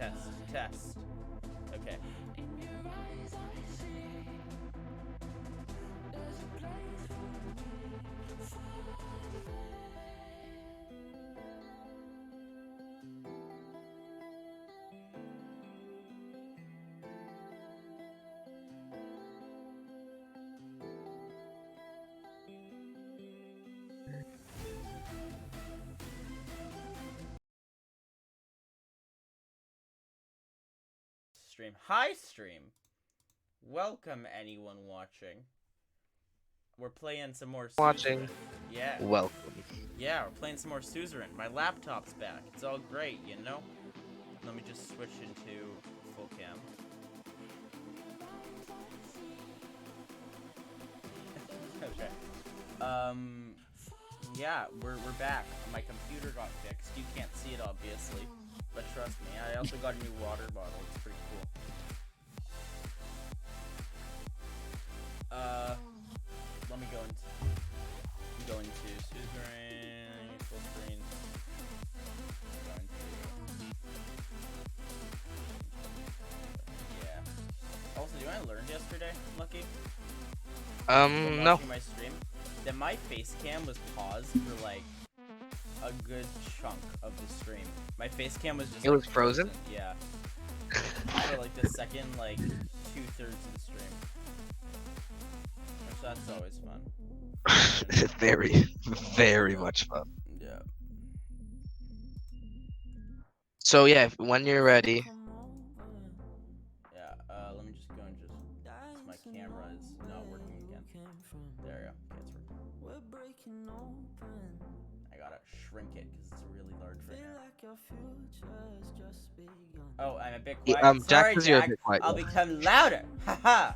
Test. Okay. Stream. Hi, stream. Welcome, anyone watching. We're playing some more Watching. Suzerain. Yeah. Welcome. Yeah, we're playing some more Suzerain. My laptop's back. It's all great, you know? Let me just switch into full cam. Okay. Yeah, we're back. My computer got fixed. You can't see it, obviously. But trust me, I also got a new water bottle. It's pretty cool. Let me go into Suzerain, full screen. Go into, yeah. Also, you know what I learned yesterday, Lucky? While No. watching my stream, that my face cam was paused for like a good chunk of the stream. My face cam was just It was frozen? Yeah. For like the second, like 2/3 of the stream. Which that's always fun. Very, very much fun. Yeah. So yeah, when you're ready. Yeah, let me just go and just. My camera is not working again. There we go. Okay, it's working. I gotta shrink it because it's really large right now. Oh, I'm a bit quiet. Jack Sorry, says you're a Jack. bit quiet. I'll become louder. Haha.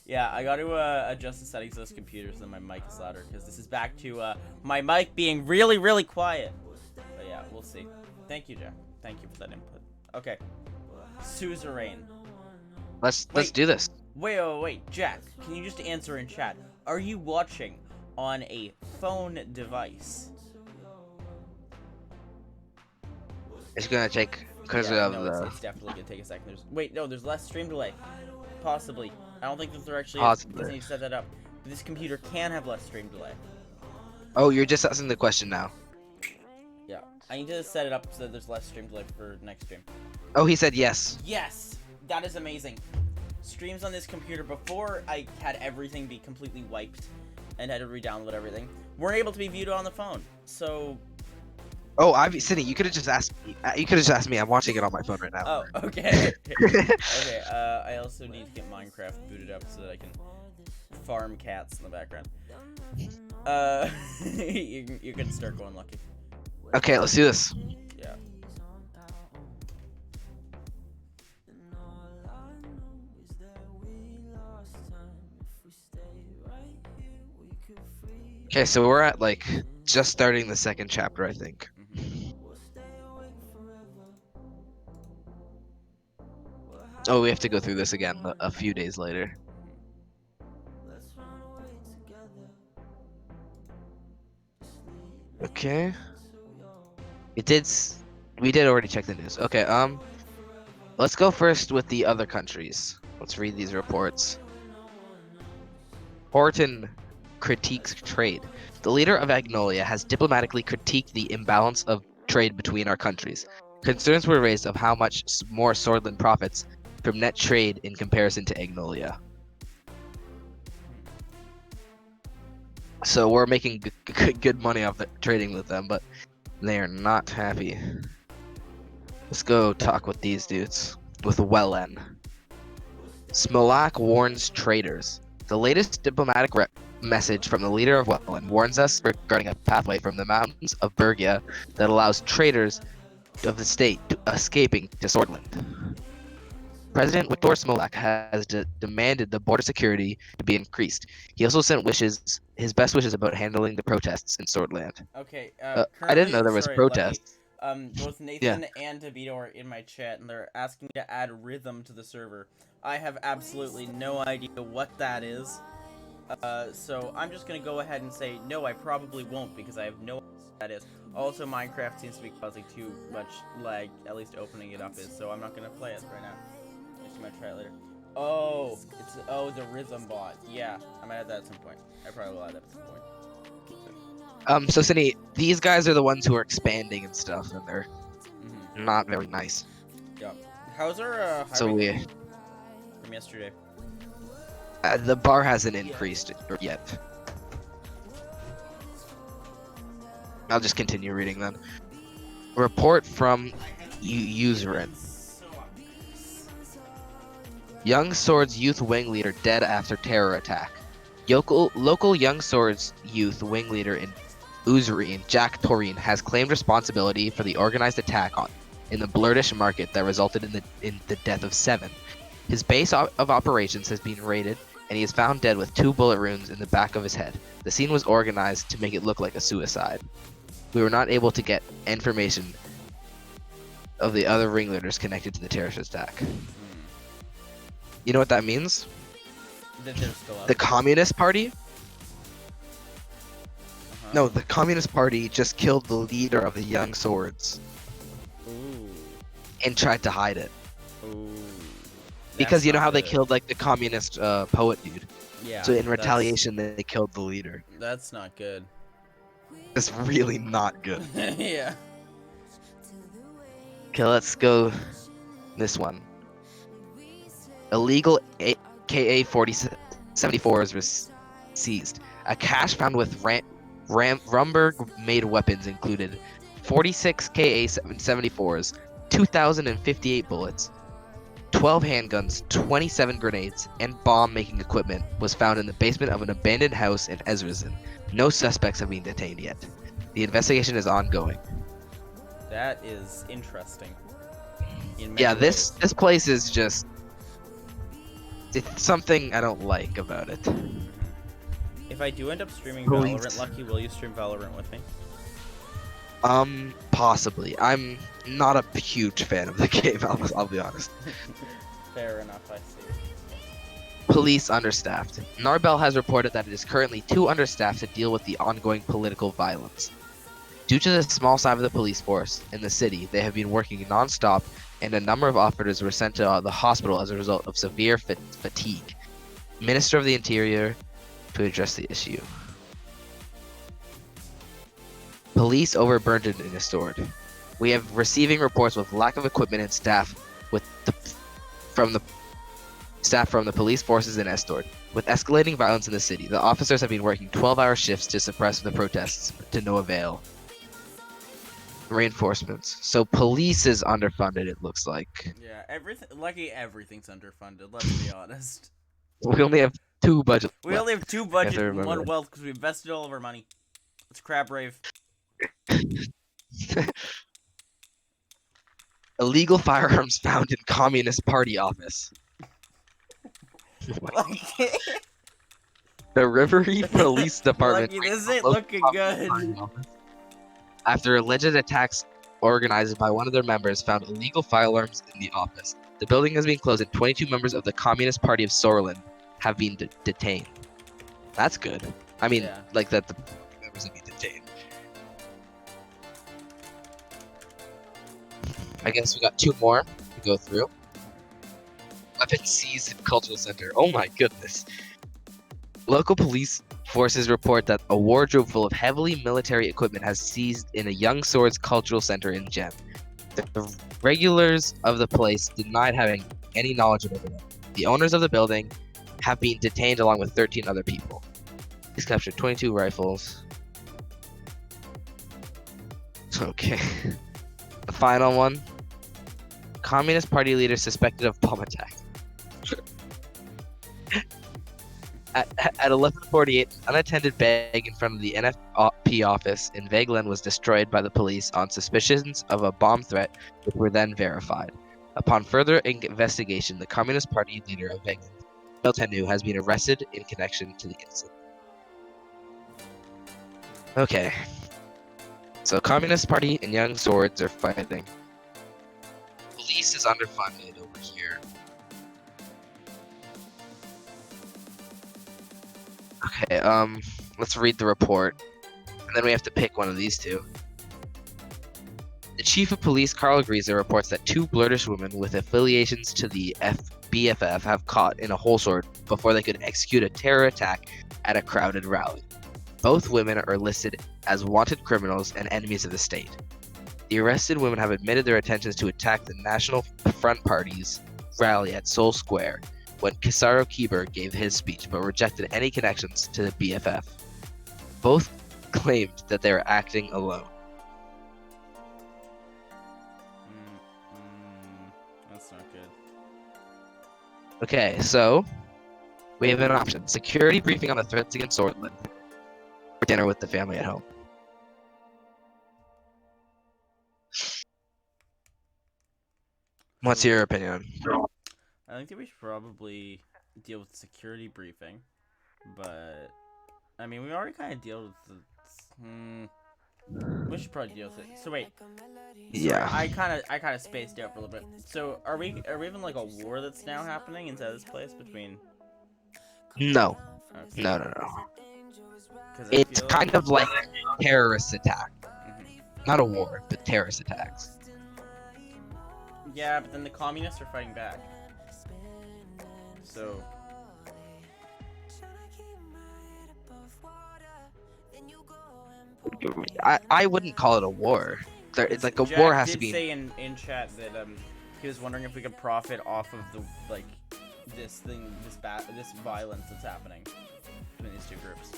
Yeah, I got to adjust the settings of this computer so that my mic is louder because this is back to my mic being really, really quiet. But yeah, we'll see. Thank you, Jack. Thank you for that input. Okay. Suzerain. Let's do this. Wait, Jack. Can you just answer in chat? Are you watching on a phone device? It's gonna take because Yeah, of no, the it's definitely gonna take a second. There's less stream delay. Possibly. I don't think that there actually is. possibly. Because I need to set that up. But this computer can have less stream delay. Oh, you're just asking the question now. Yeah. I need to set it up so that there's less stream delay for next stream. Oh, he said yes. Yes! That is amazing. Streams on this computer before I had everything be completely wiped and had to re-download everything weren't able to be viewed on the phone. So Oh, Cindy, you could have just asked me. You could have just asked me. I'm watching it on my phone right now. oh, okay. Okay, I also need to get Minecraft booted up so that I can farm cats in the background. You can start going, Lucky. Okay, let's do this. Yeah. Okay, so we're at like just starting the second chapter, I think. Oh, we have to go through this again a few days later. Okay. We did already check the news. Okay, let's go first with the other countries. Let's read these reports. Horton critiques trade. The leader of Agnolia has diplomatically critiqued the imbalance of trade between our countries. Concerns were raised of how much more Swordland profits from net trade in comparison to Agnolia. So we're making good money off trading with them, but they are not happy. Let's go talk with these dudes. With Wellen. Smolak warns traders. The latest diplomatic message from the leader of Wellen warns us regarding a pathway from the mountains of Bergia that allows traders of the state escaping to Swordland. President Viktor Smolak has demanded the border security to be increased. He also sent his best wishes about handling the protests in Swordland. Okay, I didn't know there was sorry, Lucky. protests. Both Nathan and DeVito are in my chat, and they're asking me to add rhythm to the server. I have absolutely no idea what that is. So I'm just gonna go ahead and say, no, I probably won't, because I have no idea what that is. Also, Minecraft seems to be causing too much lag, at least opening it up is, so I'm not gonna play it right now. I just might try it later. Oh, the Rhythm bot. Yeah, I might add that at some point. I probably will add that at some point. So Cindy, these guys are the ones who are expanding and stuff, and they're not very nice. Yeah. How's our So hiring from yesterday? the bar hasn't increased yet. I'll just continue reading then. Report from Userin. Young Swords Youth Wing Leader dead after terror attack. Local Young Swords Youth Wing Leader in Userin, Jack Torine, has claimed responsibility for the organized attack in the Blurtish market that resulted in the death of 7. His base of operations has been raided, and he is found dead with 2 bullet wounds in the back of his head. The scene was organized to make it look like a suicide. We were not able to get information of the other ringleaders connected to the terrorist attack. You know what that means? That they're still up. The Communist Party? No, the Communist Party just killed the leader of the Young Swords. Ooh. And tried to hide it. Ooh. Because you know how they killed like the communist poet dude? Yeah. So in retaliation, they killed the leader. That's not good. It's really not good. Yeah. Okay, let's go this one. Illegal KA-4074s was seized. A cache found with Rumberg-made weapons included 46 KA-74s, 2,058 bullets, 12 handguns, 27 grenades, and bomb-making equipment was found in the basement of an abandoned house in Ezrazin. No suspects have been detained yet. The investigation is ongoing. That is interesting. Yeah, this place is just... It's something I don't like about it. If I do end up streaming Police. Valorant, Lucky, will you stream Valorant with me? Possibly. I'm not a huge fan of the game, I'll be honest. Fair enough, I see. Police understaffed. Narbel has reported that it is currently too understaffed to deal with the ongoing political violence. Due to the small size of the police force in the city, they have been working non-stop, and a number of officers were sent to the hospital as a result of severe fatigue. Minister of the Interior to address the issue. Police overburdened in Estord. We have receiving reports with lack of equipment and staff from the police forces in Estord. With escalating violence in the city, the officers have been working 12-hour shifts to suppress the protests, to no avail. Reinforcements. So police is underfunded, it looks like. Yeah, everything's underfunded, let's be honest. We only have 2 budgets. We only have 2 budgets and 1 wealth because we invested all of our money. It's crab rave. Illegal firearms found in Communist Party office. The Rivery Police Department. Lucky, this ain't looking good. After alleged attacks organized by one of their members found illegal firearms in the office. The building has been closed and 22 members of the Communist Party of Sorlin have been detained. That's good. I mean, like that the members have been detained. I guess we got 2 more to go through. Weapons seized in Cultural Center. Oh my goodness. Local police forces report that a wardrobe full of heavily military equipment has seized in a Young Swords Cultural Center in Gem. The regulars of the place denied having any knowledge about it. The owners of the building have been detained along with 13 other people. He's captured 22 rifles. Okay. The final one. Communist Party leader suspected of bomb attack. At 11:48, an unattended bag in front of the NFP office in Vaglen was destroyed by the police on suspicions of a bomb threat, which were then verified. Upon further investigation, the Communist Party leader of Vaglen, TheLucky1ne, has been arrested in connection to the incident. Okay. So Communist Party and Young Swords are fighting. Police is underfunded over here. Okay, let's read the report. And then we have to pick one of these 2. The chief of police, Carl Grieser, reports that 2 Blurtish women with affiliations to the BFF have caught in a whole sword before they could execute a terror attack at a crowded rally. Both women are listed as wanted criminals and enemies of the state. The arrested women have admitted their intentions to attack the National Front Party's rally at Seoul Square when Kisaro Kiber gave his speech, but rejected any connections to the BFF. Both claimed that they were acting alone. That's not good. Okay, so we have an option: security briefing on the threats against Swordland, or dinner with the family at home. What's your opinion? I think that we should probably deal with the security briefing, but I mean, we already kind of deal with the. We should probably deal with it. So wait. Yeah. I kind of spaced out for a little bit. So are we even like a war that's now happening inside this place between? No. Okay. No. Because It's kind of like terrorist attack. Not a war, but terrorist attacks. Yeah, but then the communists are fighting back. So. I wouldn't call it a war. It's like a Jack war has did to be. say in chat that he was wondering if we could profit off of the this violence that's happening between these two groups.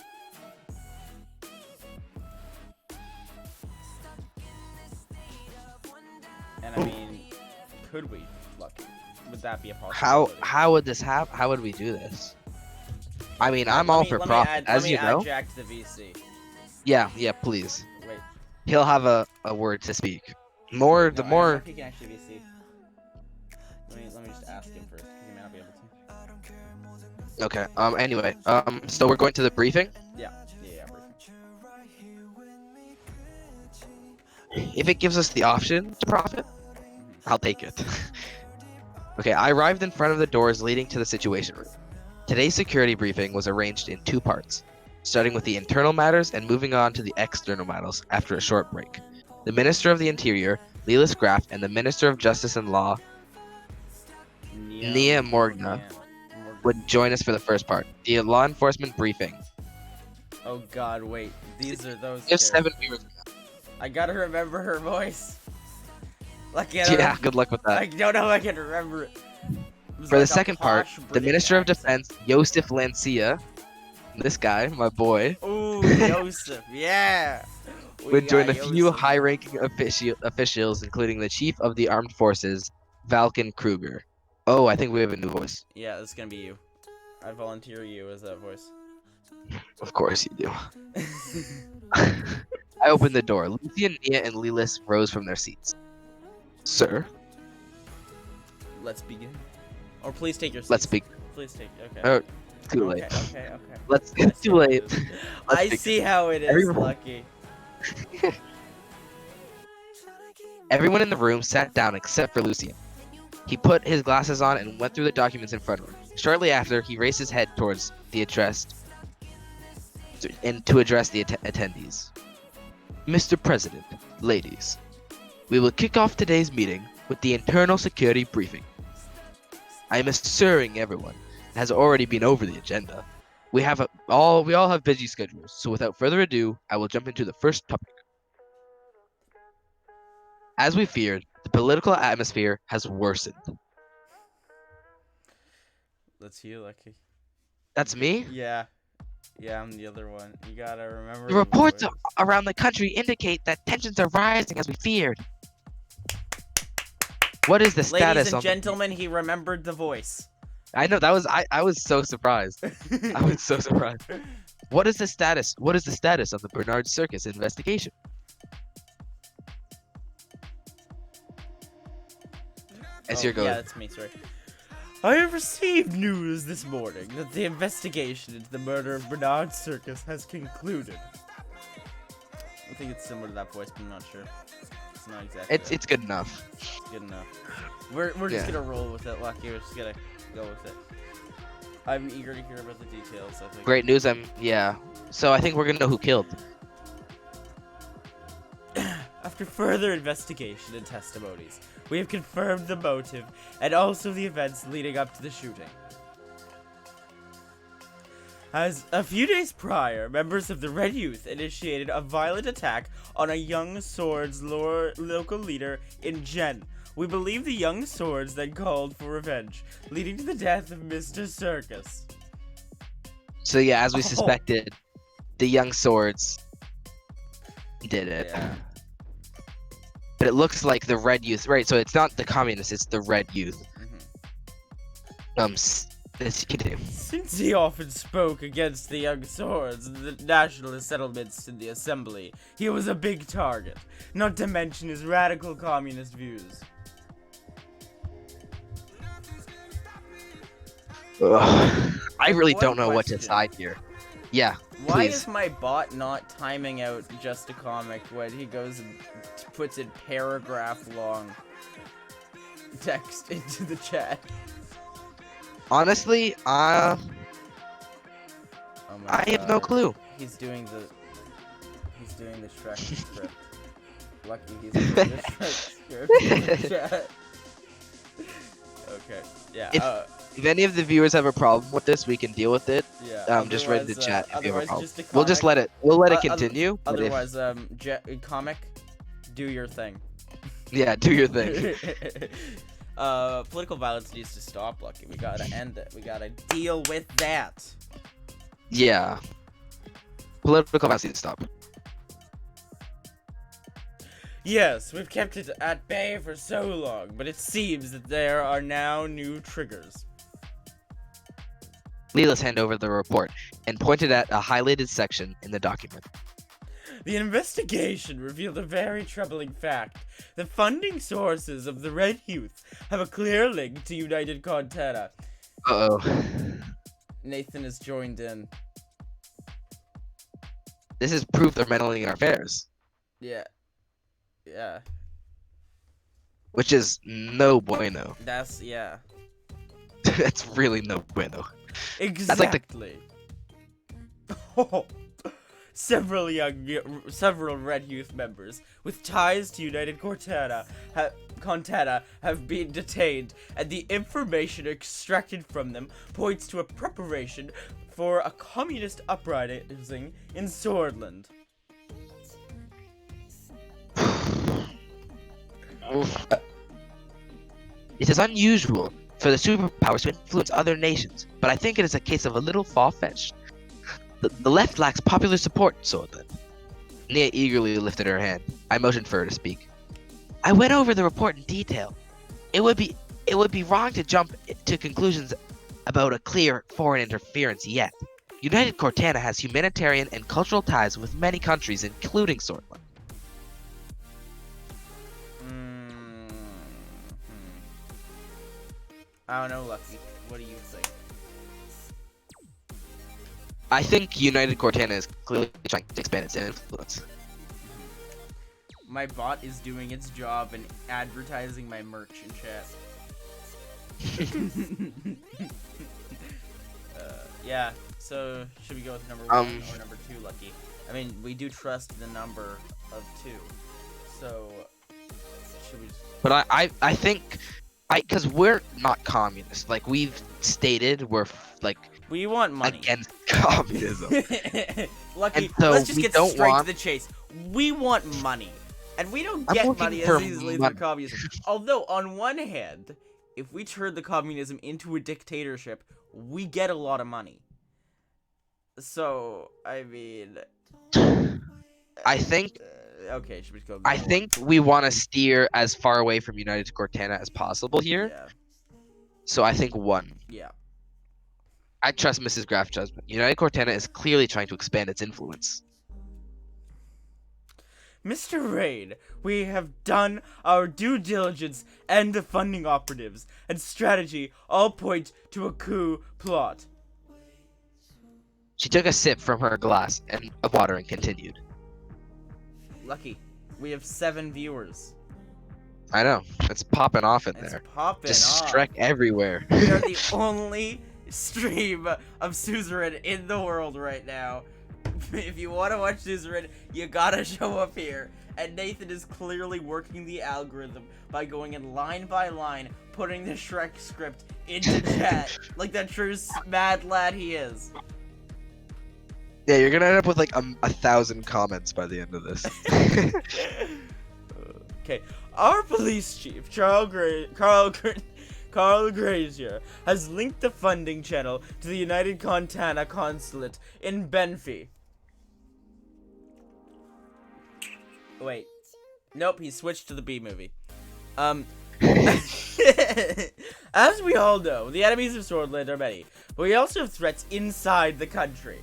And I mean, could we? Lucky, would that be a possibility? How would this happen? How would we do this? I mean, I'm all for profit, as you know. Let me add Jack to the VC. Yeah, please. Wait. He'll have a word to speak. The more. I don't know if he can actually VC. Let me just ask him first, because he may not be able to. Okay. Anyway. So we're going to the briefing. Yeah. Briefing. If it gives us the option to profit, I'll take it. Okay. I arrived in front of the doors leading to the Situation Room. Today's security briefing was arranged in 2 parts, starting with the internal matters and moving on to the external matters after a short break. The Minister of the Interior, Lelis Graf, and the Minister of Justice and Law, Nia Morgna, would join us for the first part, the law enforcement briefing. Oh god, wait. These are those. We have 7 viewers. I gotta remember her voice. Yeah, good luck with that. I don't know if I can remember it. For the second part, the Minister of Defense, Josef Lancia, this guy, my boy, ooh, Joseph, yeah, would join a few high-ranking officials, including the Chief of the Armed Forces, Valken Kruger. Oh, I think we have a new voice. Yeah, this is gonna be you. I volunteer you as that voice. Of course you do. I opened the door. Lucia, Nia, and Lelis rose from their seats. Sir? Let's begin. Or please take your seats. Let's begin. Please take. Okay. Oh, too late. Okay. It's too late. I see how it is, Lucky. Everyone in the room sat down except for Lucien. He put his glasses on and went through the documents in front of him. Shortly after, he raised his head towards the address to address the attendees. Mr. President, ladies, we will kick off today's meeting with the internal security briefing. I am assuring everyone has already been over the agenda. We all have busy schedules, so without further ado, I will jump into the first topic. As we feared, the political atmosphere has worsened. Let's hear, Lucky. That's me? Yeah, I'm the other one. You gotta remember. The reports around the country indicate that tensions are rising as we feared. What is the status? Ladies and gentlemen, he remembered the voice. I know, that was I was so surprised. I was so surprised. What is the status? What is the status of the Bernard Circus investigation? Yeah, that's me, sorry. I have received news this morning that the investigation into the murder of Bernard Circus has concluded. I think it's similar to that voice, but I'm not sure. It's not exactly. It's good enough. Good enough. We're just gonna roll with it, Lucky. We're just gonna go with it. I'm eager to hear about the details. I think. Great news. So I think we're gonna know who killed. Of After further investigation and testimonies, we have confirmed the motive and also the events leading up to the shooting. As a few days prior, members of the Red Youth initiated a violent attack on a Young Swords local leader in Gen. We believe the Young Swords then called for revenge, leading to the death of Mr. Circus. So yeah, as we suspected, the Young Swords did it. Yeah. But it looks like the Red Youth, right? So it's not the communists; it's the Red Youth. Let's continue. Since he often spoke against the Young Swords and the nationalist settlements in the assembly, he was a big target, not to mention his radical communist views. Ugh. I really One don't know what to question. decide here. Yeah, Why please. is my bot not timing out Just a Comic when he goes and puts in paragraph-long text into the chat? Honestly, Oh my I have no God. clue. He's doing the Shrek script. Lucky he's doing the Shrek script in the chat. Okay. Yeah. If any of the viewers have a problem with this, we can deal with it. Yeah. Just write in the chat if you have a Otherwise, problem. just a We'll just let it. We'll let it continue. but if- Otherwise, comic, do your thing. yeah, do your thing. Political violence needs to stop, Lucky. We gotta end it. We gotta deal with that. Yeah. Political violence needs to stop. Yes, we've kept it at bay for so long, but it seems that there are now new triggers. Leela's hand over the report and pointed at a highlighted section in the document. The investigation revealed a very troubling fact. The funding sources of the Red Youth have a clear link to United Cortana. Uh-oh. Nathan has joined in. This is proof they're meddling in our affairs, Yeah. Yeah. which is no bueno. That's, yeah. That's really no bueno. Exactly. Several Red Youth members with ties to United Cortana have been detained, and the information extracted from them points to a preparation for a communist uprising in Swordland. It is unusual for the superpowers to influence other nations, but I think it is a case of a little far-fetched. The left lacks popular support, Swordland. Nia eagerly lifted her hand. I motioned for her to speak. I went over the report in detail. It would be wrong to jump to conclusions about a clear foreign interference yet. United Cortana has humanitarian and cultural ties with many countries, including Swordland. I don't know, Lucky. What do you think? I think United Cortana is clearly trying to expand its influence. My bot is doing its job and advertising my merch in chat. Yeah, so should we go with number 1 or number 2, Lucky? I mean, we do trust the number of 2. So, should we... But I think... Because we're not communists. Like, we've stated we're, we want money. against communism. Lucky, And so let's just we get don't straight want- to the chase. We want money. And we don't I'm get looking money for as easily as money. the communism. Although, on one hand, if we turn the communism into a dictatorship, we get a lot of money. So, I mean... I think... okay, should we go? I think we want to steer as far away from United Cortana as possible here. Yeah. So I think 1. Yeah. I trust Mrs. Graff's judgment. United Cortana is clearly trying to expand its influence. Mr. Rain, we have done our due diligence, and the funding operatives and strategy all point to a coup plot. She took a sip from her glass of water and continued. Lucky, we have 7 viewers. I know. It's popping off in It's there. popping Just off. Shrek everywhere. We are the only stream of Suzerain in the world right now. If you want to watch Suzerain, you gotta show up here. and Nathan is clearly working the algorithm by going in line by line, putting the Shrek script into chat, like that true mad lad he is. Yeah, you're gonna end up with like 1,000 comments by the end of this. Okay, our police chief, Carl Grazier, has linked the funding channel to the United Contana Consulate in Benfey. Wait. Nope, he switched to the B movie. As we all know, the enemies of Swordland are many, but we also have threats inside the country.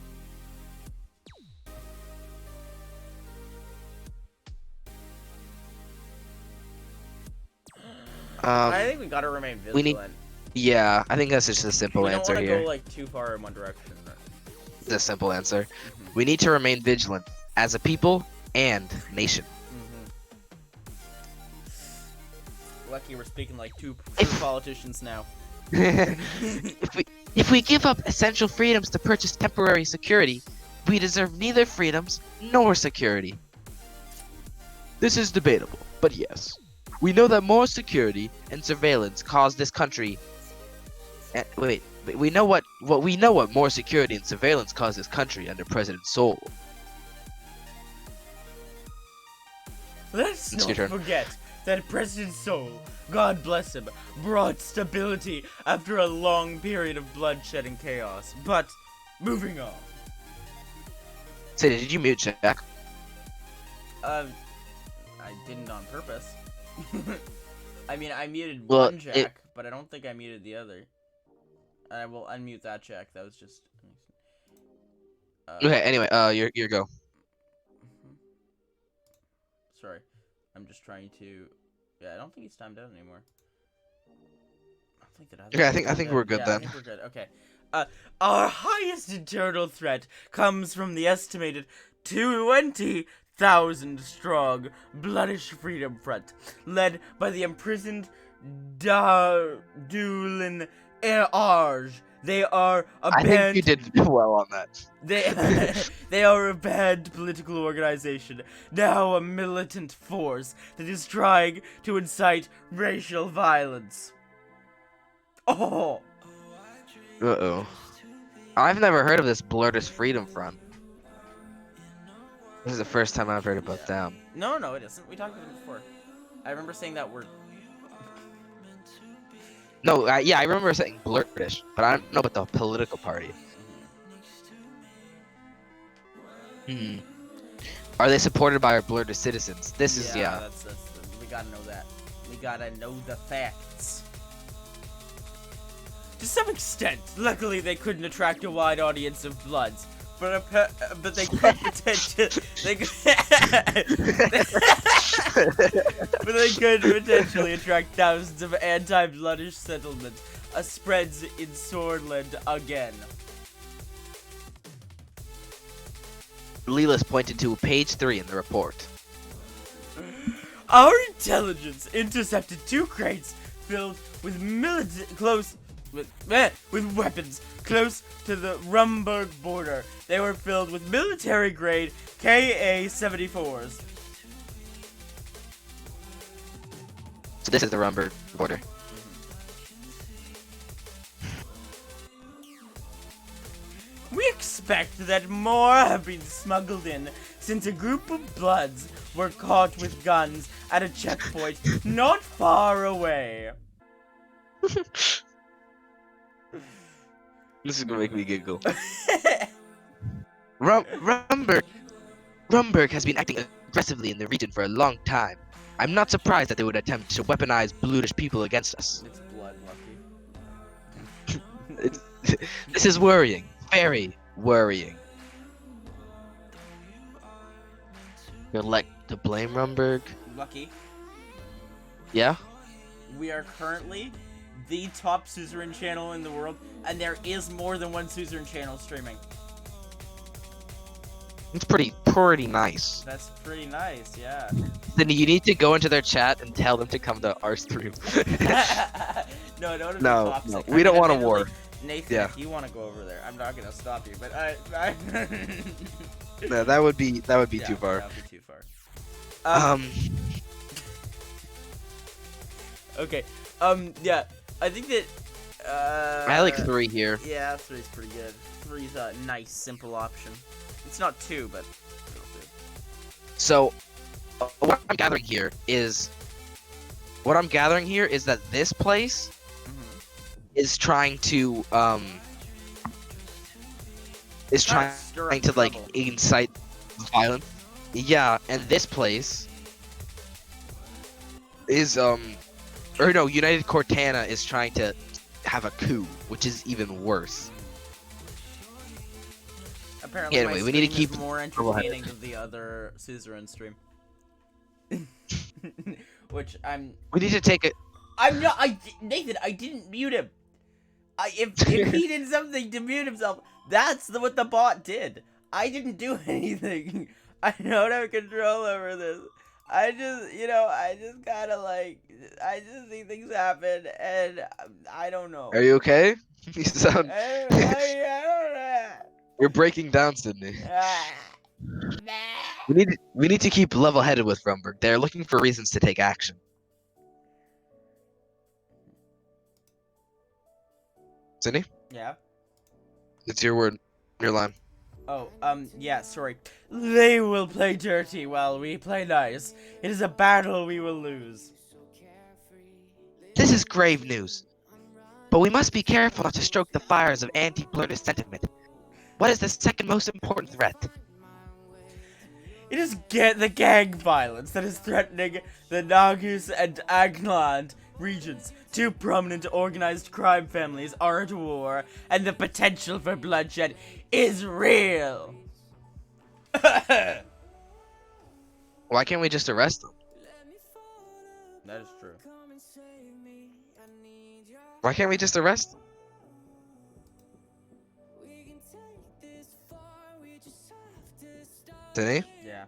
I think we gotta remain vigilant. Yeah, I think that's just a simple answer here. We don't want to go like too far in one direction. The simple answer. We need to remain vigilant as a people and nation. Lucky we're speaking like two politicians now. If we give up essential freedoms to purchase temporary security, we deserve neither freedoms nor security. This is debatable, but yes. We know that more security and surveillance cause this country. We know what more security and surveillance caused this country under President Sol. Let's not forget that President Sol, God bless him, brought stability after a long period of bloodshed and chaos. But moving on. Say, did you mute Jack? I didn't on purpose. I mean, I muted one Jack, but I don't think I muted the other. I will unmute that Jack. That was just. Okay. Anyway, your go. Sorry, I'm just trying to. Yeah, I don't think it's timed out anymore. I don't think that. Okay, I think we're good then. I think we're good. Okay. Our highest internal threat comes from the estimated 20,000 strong Bloodish Freedom Front, led by the imprisoned Dulin Arge. They are a banned. I think you did well on that. They are a banned political organization, now a militant force that is trying to incite racial violence. Oh. Uh-oh. I've never heard of this Blurtus Freedom Front. This is the first time I've heard about them. No, it isn't. We talked about it before. I remember saying that word. No, yeah, I remember saying Blurtish, but I don't know about the political party. Are they supported by our Blurtish citizens? This is, yeah. That's we gotta know that. We gotta know the facts. To some extent, luckily they couldn't attract a wide audience of Bloods, but they could potentially attract thousands of anti-Bloodish settlements, a spreads in Swordland again. Leela's pointed to page 3 in the report. Our intelligence intercepted 2 crates filled with with weapons close to the Rumburg border. They were filled with military-grade KA-74s. So this is the Rumburg border. We expect that more have been smuggled in since a group of Bloods were caught with guns at a checkpoint not far away. This is gonna make me giggle. Rumburg has been acting aggressively in the region for a long time. I'm not surprised that they would attempt to weaponize Blutish people against us. It's blood, Lucky. This is worrying. Very worrying. You're like to blame Rumburg? Lucky. Yeah? We are currently the top suzerain channel in the world, and there is more than one suzerain channel streaming. It's pretty nice. That's pretty nice, yeah. Then you need to go into their chat and tell them to come to our stream. No, we don't want a war. Nathan, if you want to go over there, I'm not gonna stop you, but No, that would be too far. That would be too far. Um, Okay. Yeah. I think that. I like 3 here. Yeah, three's pretty good. Three's a nice, simple option. It's not 2, but it'll do. So, what I'm gathering here is that this place is trying to Stir up like trouble. incite violence. Yeah, and this place is or no, United Cortana is trying to have a coup, which is even worse. Apparently, Anyway, my we need to stream keep is more level-headed. entertaining than the other suzerain stream. Which We need to take it. I'm not. Nathan, I didn't mute him. If he did something to mute himself, that's what the bot did. I didn't do anything. I don't have control over this. I just kind of like, I just see things happen, and I don't know. Are you okay? You sound. I don't know. You're breaking down, Sydney. Ah. We need to keep level-headed with Rumberg. They're looking for reasons to take action. Sydney, Yeah. it's your word, your line. Oh, yeah, sorry. They will play dirty while we play nice. It is a battle we will lose. This is grave news, but we must be careful not to stoke the fires of anti-pluralist sentiment. What is the second most important threat? It is the gang violence that is threatening the Nagus and Agland regions. 2 prominent organized crime families are at war, and the potential for bloodshed is real. Why can't we just arrest them? That is true. Why can't we just arrest them? Sydney, Yeah.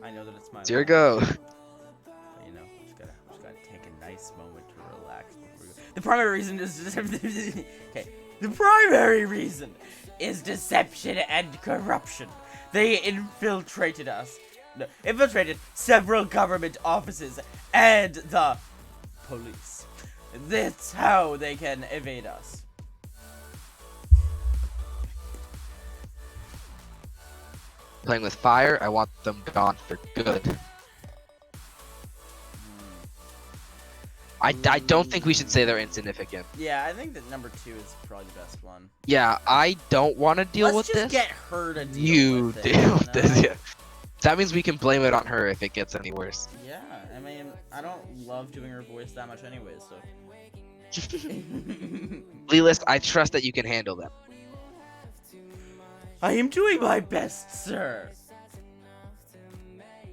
I know that it's my it's your line. go. But, just gotta take a nice moment to relax before we go. The primary reason is okay. The primary reason is deception and corruption. They infiltrated several government offices and the police. That's how they can evade us. Playing with fire, I want them gone for good. I don't think we should say they're insignificant. Yeah, I think that number 2 is probably the best one. Yeah, I don't want to deal with Let's just this. get her to deal You with it. deal with you this, know? yeah. That means we can blame it on her if it gets any worse. Yeah, I mean, I don't love doing her voice that much anyway, so. Leelist, I trust that you can handle them. I am doing my best, sir.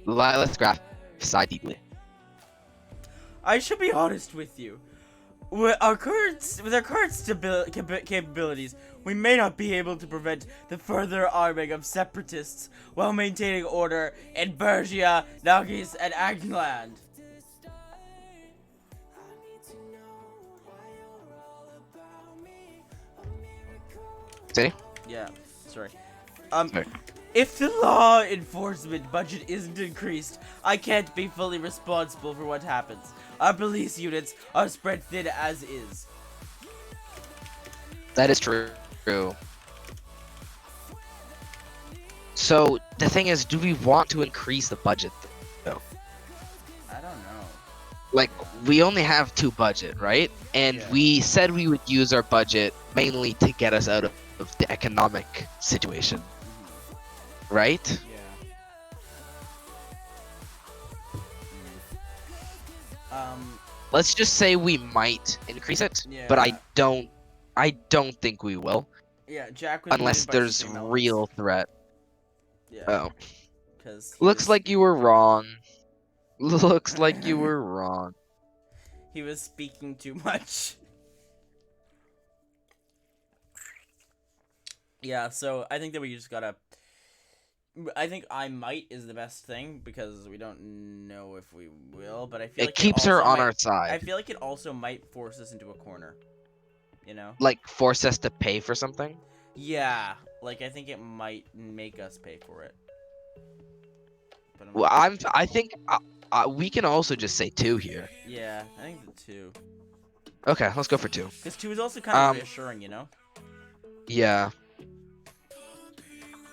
Let's graph side deeply. I should be honest with you. With our current capabilities, we may not be able to prevent the further arming of separatists while maintaining order in Bergia, Nagis, and Agland. See? Yeah, sorry. Sorry. If the law enforcement budget isn't increased, I can't be fully responsible for what happens. Our police units are spread thin as is. That is true. So, the thing is, do we want to increase the budget, though? I don't know. Like, we only have 2 budget, right? And Yeah. we said we would use our budget mainly to get us out of the economic situation. Right? Yeah. Let's just say we might increase it, Yeah. but I don't think we will, Yeah, Jack was unless muted by there's Stream Elements. real threat. Yeah. Oh, Because looks like you were wrong. Looks like you were wrong. he was speaking too much. Yeah, so I think that we just gotta. I think I might is the best thing because we don't know if we will, but I feel like It keeps her also on might- our side. I feel like it also might force us into a corner. You know? Like, force us to pay for something? Yeah, like I think it might make us pay for it. But Well, I think we can also just say 2 here. yeah, I think the 2. Okay, let's go for 2. Because 2 is also kind of Um, reassuring, you know? yeah.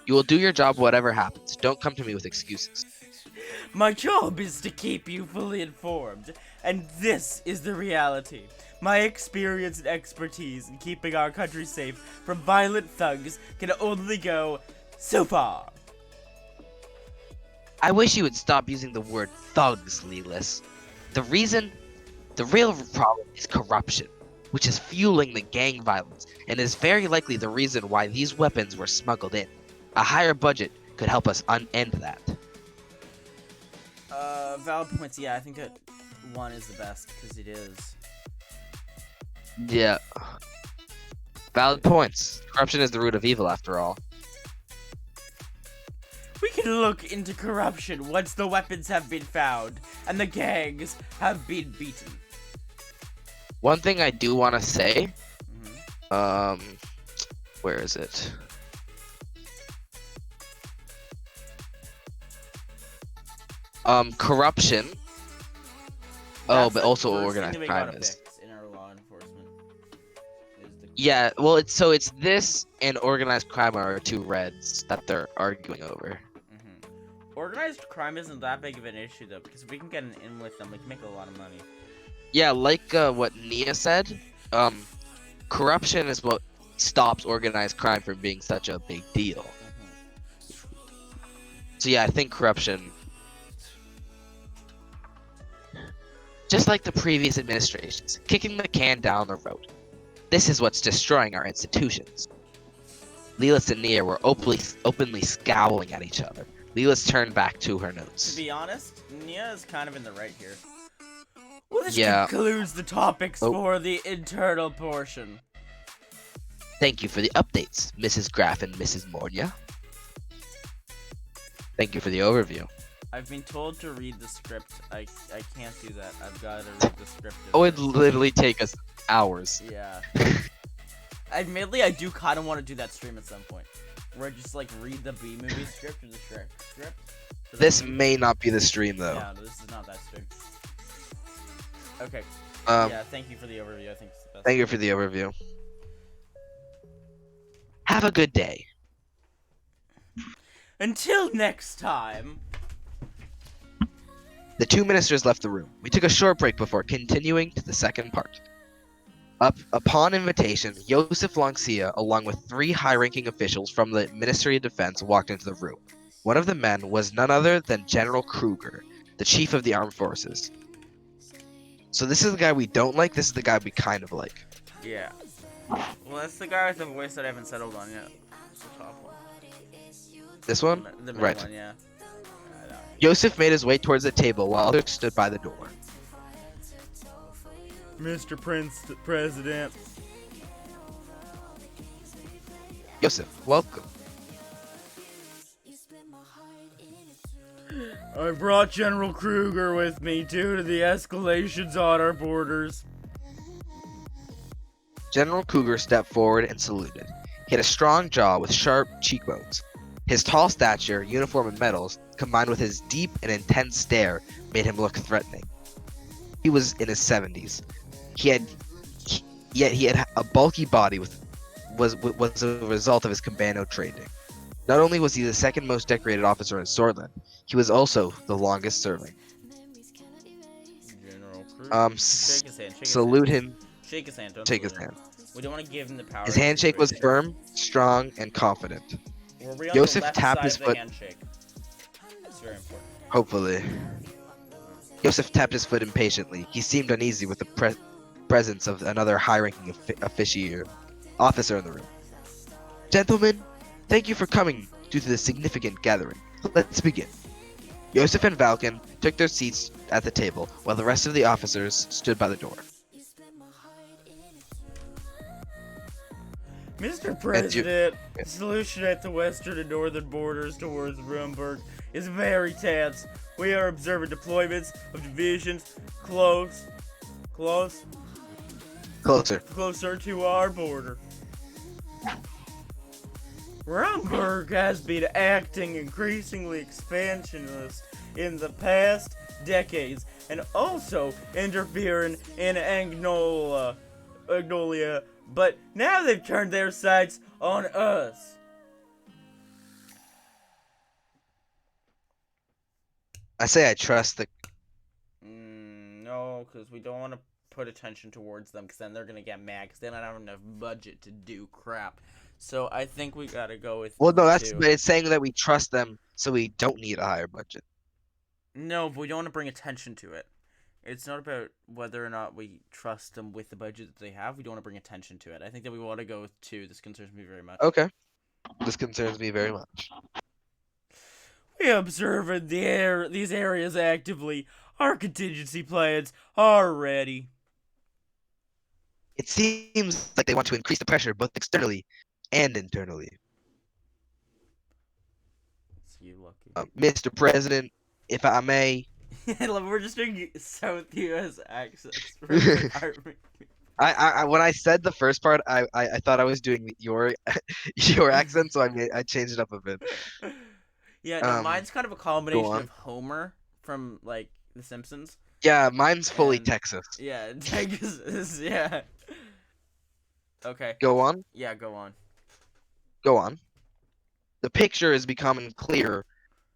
You will do your job whatever happens. Don't come to me with excuses. My job is to keep you fully informed, and this is the reality. My experience and expertise in keeping our country safe from violent thugs can only go so far. I wish you would stop using the word thugs, Lelis. The real problem is corruption, which is fueling the gang violence and is very likely the reason why these weapons were smuggled in. A higher budget could help us end that. Valid points, yeah, I think that 1 is the best, because it is. Yeah. Valid points. Corruption is the root of evil, after all. We can look into corruption once the weapons have been found, and the gangs have been beaten. One thing I do want to say, Mhm. where is it? Corruption. Oh, That's but the also first thing organized that we crime gotta is. fix in our law enforcement. Is the Yeah, well, it's this and organized crime are 2 reds that they're arguing over. Organized crime isn't that big of an issue though, because if we can get an in with them, we can make a lot of money. Yeah, like what Nia said, corruption is what stops organized crime from being such a big deal. So yeah, I think corruption, just like the previous administrations, kicking the can down the road. This is what's destroying our institutions. Lelis and Nia were openly scowling at each other. Lelis turned back to her To notes. be honest, Nia is kind of in the right here. Well, this Yeah. concludes the topics Oh. for the internal portion. Thank you for the updates, Mrs. Graff and Mrs. Mornia. Thank you for the overview. I've been told to read the script. I can't do that. I've got to read the script. It would literally take us hours. Yeah. Admittedly, I do kind of want to do that stream at some point, where I just like read the B movie script or the Shrek script. This may not be the stream though. Yeah, no, this is not that stream. Okay. Um, Yeah, thank you for the overview. I think it's the best. Thank you for the overview. Have a good day. Until next time. The 2 ministers left the room. We took a short break before continuing to the second part. Upon invitation, Joseph Longsia, along with 3 high-ranking officials from the Ministry of Defense, walked into the room. One of the men was none other than General Kruger, the chief of the armed forces. So this is the guy we don't like, this is the guy we kind of like. Yeah. Well, that's the guy with the voice that I haven't settled on yet. It's the top one. This one? The middle Right. one, yeah. I know. Joseph made his way towards the table while others stood by the door. Mr. President. Joseph, welcome. I brought General Kruger with me due to the escalations on our borders. General Kruger stepped forward and saluted. He had a strong jaw with sharp cheekbones. His tall stature, uniform, and medals, combined with his deep and intense stare, made him look threatening. He was in his 70s. Yet he had a bulky body was a result of his commando training. Not only was he the second most decorated officer in Swordland, he was also the longest serving. General Kruger. Shake his hand. Salute him. Shake his hand. Don't Shake his salute him. hand. We don't want to give him the power. His handshake was firm, strong, and confident. Were we on Joseph the left tapped side his of the foot. handshake? That's very important. Hopefully. Joseph tapped his foot impatiently. He seemed uneasy with the presence of another high-ranking officer in the room. Gentlemen, thank you for coming due to this significant gathering. Let's begin. Joseph and Valken took their seats at the table, while the rest of the officers stood by the door. Mr. President, the solution at the western and northern borders towards Rumburg is very tense. We are observing deployments of divisions closer Closer. to our border. Rumberg has been acting increasingly expansionist in the past decades and also interfering in Agnolia, but now they've turned their sights on us. I say I trust the. No, because we don't want to put attention towards them, because then they're going to get mad, because they don't have enough budget to do crap. So I think we got to go with Well, no, that's two. it's saying that we trust them, so we don't need a higher budget. No, but we don't want to bring attention to it. It's not about whether or not we trust them with the budget that they have. We don't want to bring attention to it. I think that we want to go with two. This concerns me very much. Okay, this concerns me very much. We observe these areas actively. Our contingency plans are ready. It seems like they want to increase the pressure both externally and internally. It's you, Lucky. Mr. President, if I may, We're just doing South U.S. accents for the army. I when I said the first part, I thought I was doing your accent, so I changed it up a bit. Yeah, no, mine's kind of a Go combination on. of Homer from like The Simpsons. Yeah, mine's fully And Texas. yeah, Texas. Yeah. Okay. Go on. Yeah, go on. Go on. The picture is becoming clearer.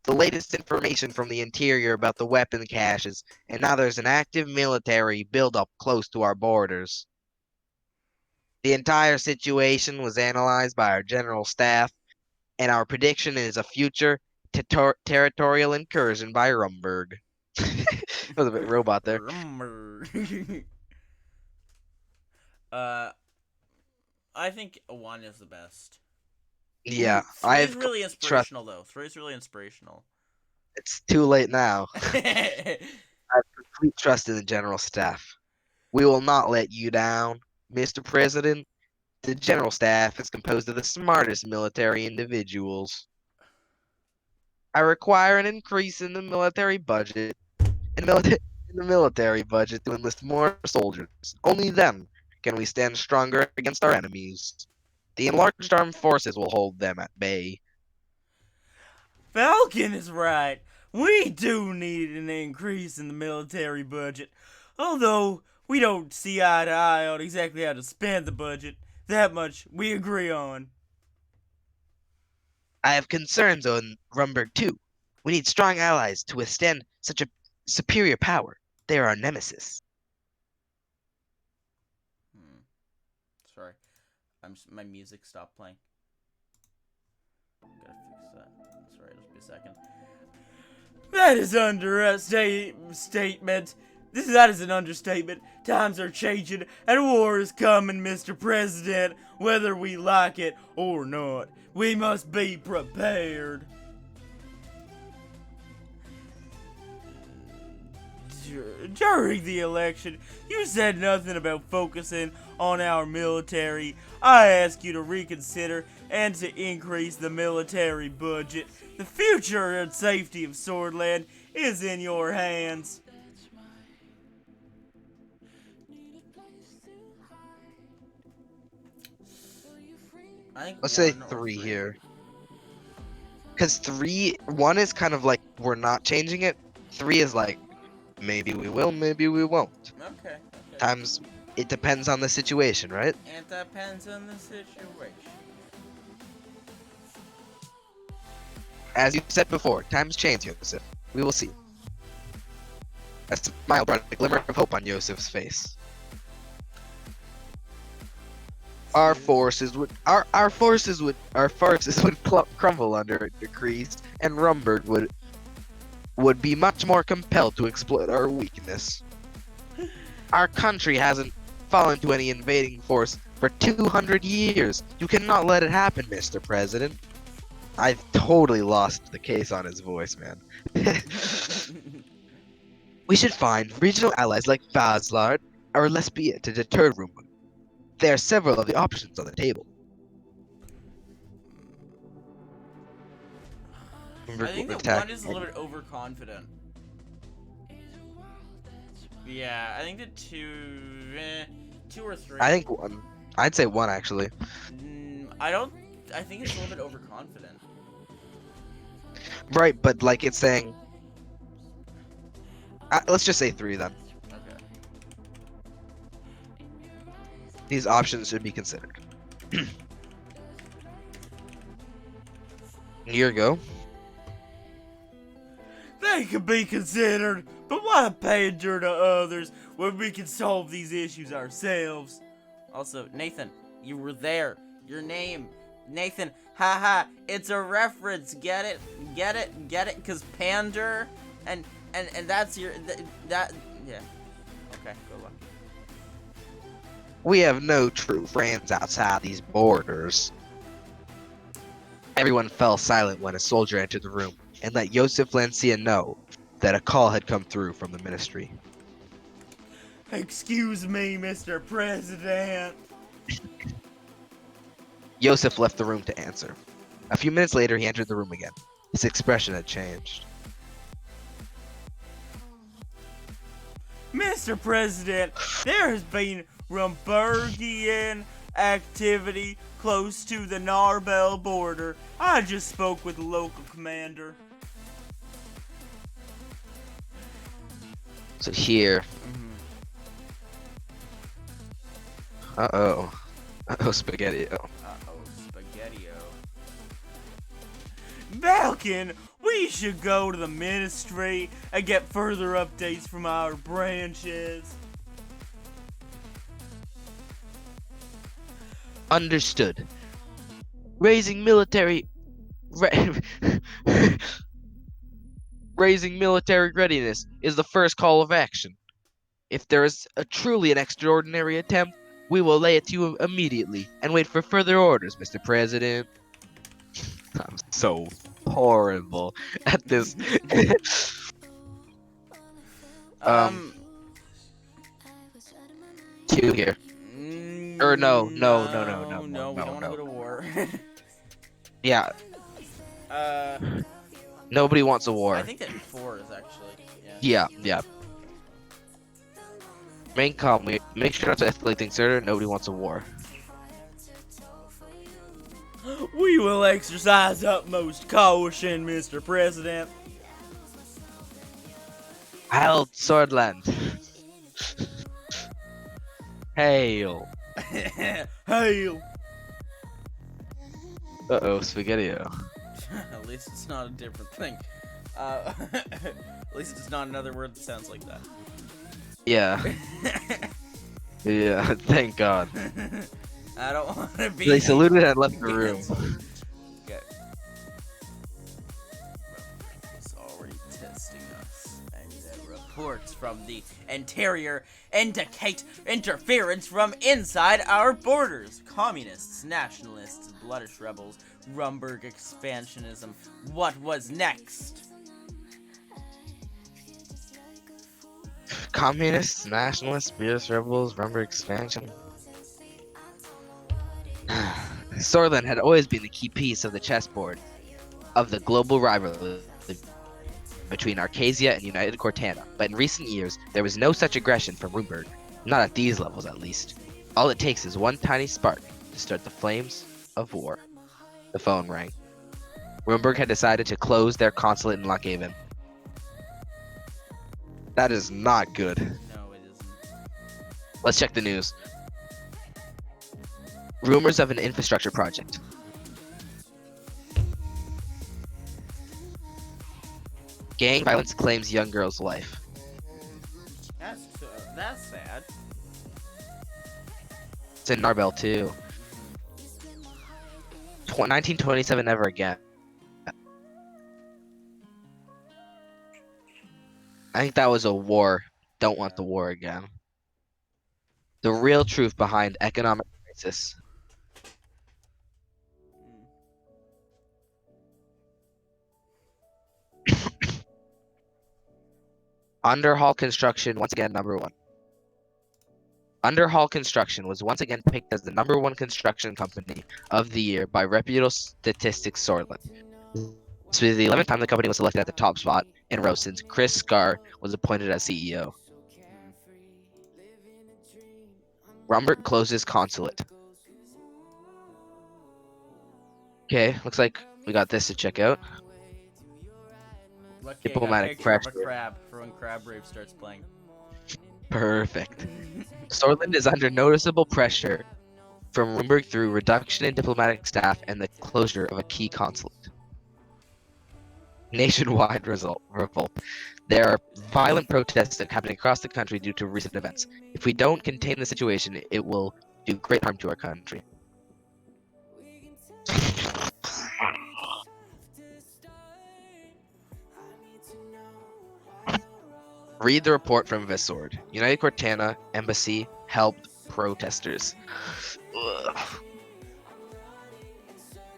The latest information from the interior about the weapon caches, and now there's an active military buildup close to our borders. The entire situation was analyzed by our general staff, and our prediction is a future territorial incursion by Rumberg. That was a bit robot there. I think one is the best. Yeah, Three is I've really trust. inspirational though. Three is really inspirational. It's too late now. I have complete trust in the general staff. We will not let you down, Mr. President. The general staff is composed of the smartest military individuals. I require an increase in the military budget in the military budget to enlist more soldiers. Only then can we stand stronger against our enemies. The enlarged armed forces will hold them at bay. Falcon is right. We do need an increase in the military budget. Although we don't see eye to eye on exactly how to spend the budget, that much we agree on. I have concerns on Rumberg too. We need strong allies to withstand such a superior power. They are our nemesis. Sorry, my music stopped playing. Gotta fix that. Sorry, just be a second. That is understatement. That is an understatement. Times are changing and war is coming, Mr. President, whether we like it or not. We must be prepared. During the election, you said nothing about focusing on our military. I ask you to reconsider and to increase the military budget. The future and safety of Swordland is in your hands. Let's say 3 here. Because 1 is kind of like we're not changing it. 3 is like maybe we will, maybe we won't. Okay. Times it depends on the situation, right? It depends on the situation. As you said before, times change, Yosef. We will see. A smile brought a glimmer of hope on Yosef's face. Our forces would crumble under a decrease, and Rumberg would be much more compelled to exploit our weakness. Our country hasn't fallen to any invading force for 200 years. You cannot let it happen, Mr. President. I've totally lost the case on his voice, man. We should find regional allies like Vazlard or Lesbia to deter Rumberg. There are several of the options on the table. I think that 1 is a little bit overconfident. Yeah, I think that 2 or 3. I think 1. I'd say 1 actually. I don't I think it's a little bit overconfident. Right, but like it's saying, let's just say 3 then. Okay. These options should be considered. Here you go. They could be considered, but why pander to others when we can solve these issues ourselves? Also, Nathan, you were there. Your name, Nathan. Haha, it's a reference. Get it? Get it? Get it? Cause pander, and that's your that yeah. Okay, good luck. We have no true friends outside these borders. Everyone fell silent when a soldier entered the room and let Joseph Lancia know that a call had come through from the ministry. Excuse me, Mr. President. Joseph left the room to answer. A few minutes later, he entered the room again. His expression had changed. Mr. President, there has been Rumburgian activity close to the Narbel border. I just spoke with the local commander. So here. Uh-oh. Uh-oh, Spaghetti-O. Uh-oh, Spaghetti-O. Balkan, we should go to the ministry and get further updates from our branches. Understood. Raising military readiness is the first call of action. If there is truly an extraordinary attempt, we will lay it to you immediately and wait for further orders, Mr. President. I'm so horrible at this. Two here. Or no, we don't want to go to war. Yeah. Nobody wants a war. I think that 4 is actually. Yeah. Main comm, make sure not to escalate things further. Nobody wants a war. We will exercise utmost caution, Mr. President. Hail Swordland. Hail. Hail. Uh-oh, Spaghetti-O. At least it's not a different thing. At least it's not another word that sounds like that. Yeah. Yeah, thank God. I don't want to be. They saluted and left the room. Okay. Was already testing us, and the reports from the interior indicate interference from inside our borders. Communists, nationalists, bloodish rebels, Rumburg expansionism. What was next? Communists, nationalists, Beerus rebels, Rumber expansion. Sorlin had always been the key piece of the chessboard of the global rivalry between Arcasia and United Cortana, but in recent years, there was no such aggression from Rumburg, not at these levels at least. All it takes is one tiny spark to start the flames of war. The phone rang. Rumburg had decided to close their consulate in Lockhaven. That is not good. No, it isn't. Let's check the news. Rumors of an infrastructure project. Gang violence claims young girl's life. That's sad. It's in Narbel too. 1927 never again. I think that was a war. Don't want the war again. The real truth behind economic crisis. Underhall Construction once again #1. Underhall Construction was once again picked as the #1 construction company of the year by reputable statistics Sorlin. This was the 11th time the company was selected at the top spot in a row since Chris Scar was appointed as CEO. Rumbert closes consulate. Okay, looks like we got this to check out. Lucky I got a Diplomatic picture of a pressure. crab for when Crab Rave starts playing. Perfect. Swordsland is under noticeable pressure from Bloomberg through reduction in diplomatic staff and the closure of a key consulate. Nationwide revolt. There are violent protests happening across the country due to recent events. If we don't contain the situation, it will do great harm to our country. Read the report from Visord. United Cortana Embassy helped protesters. Ugh.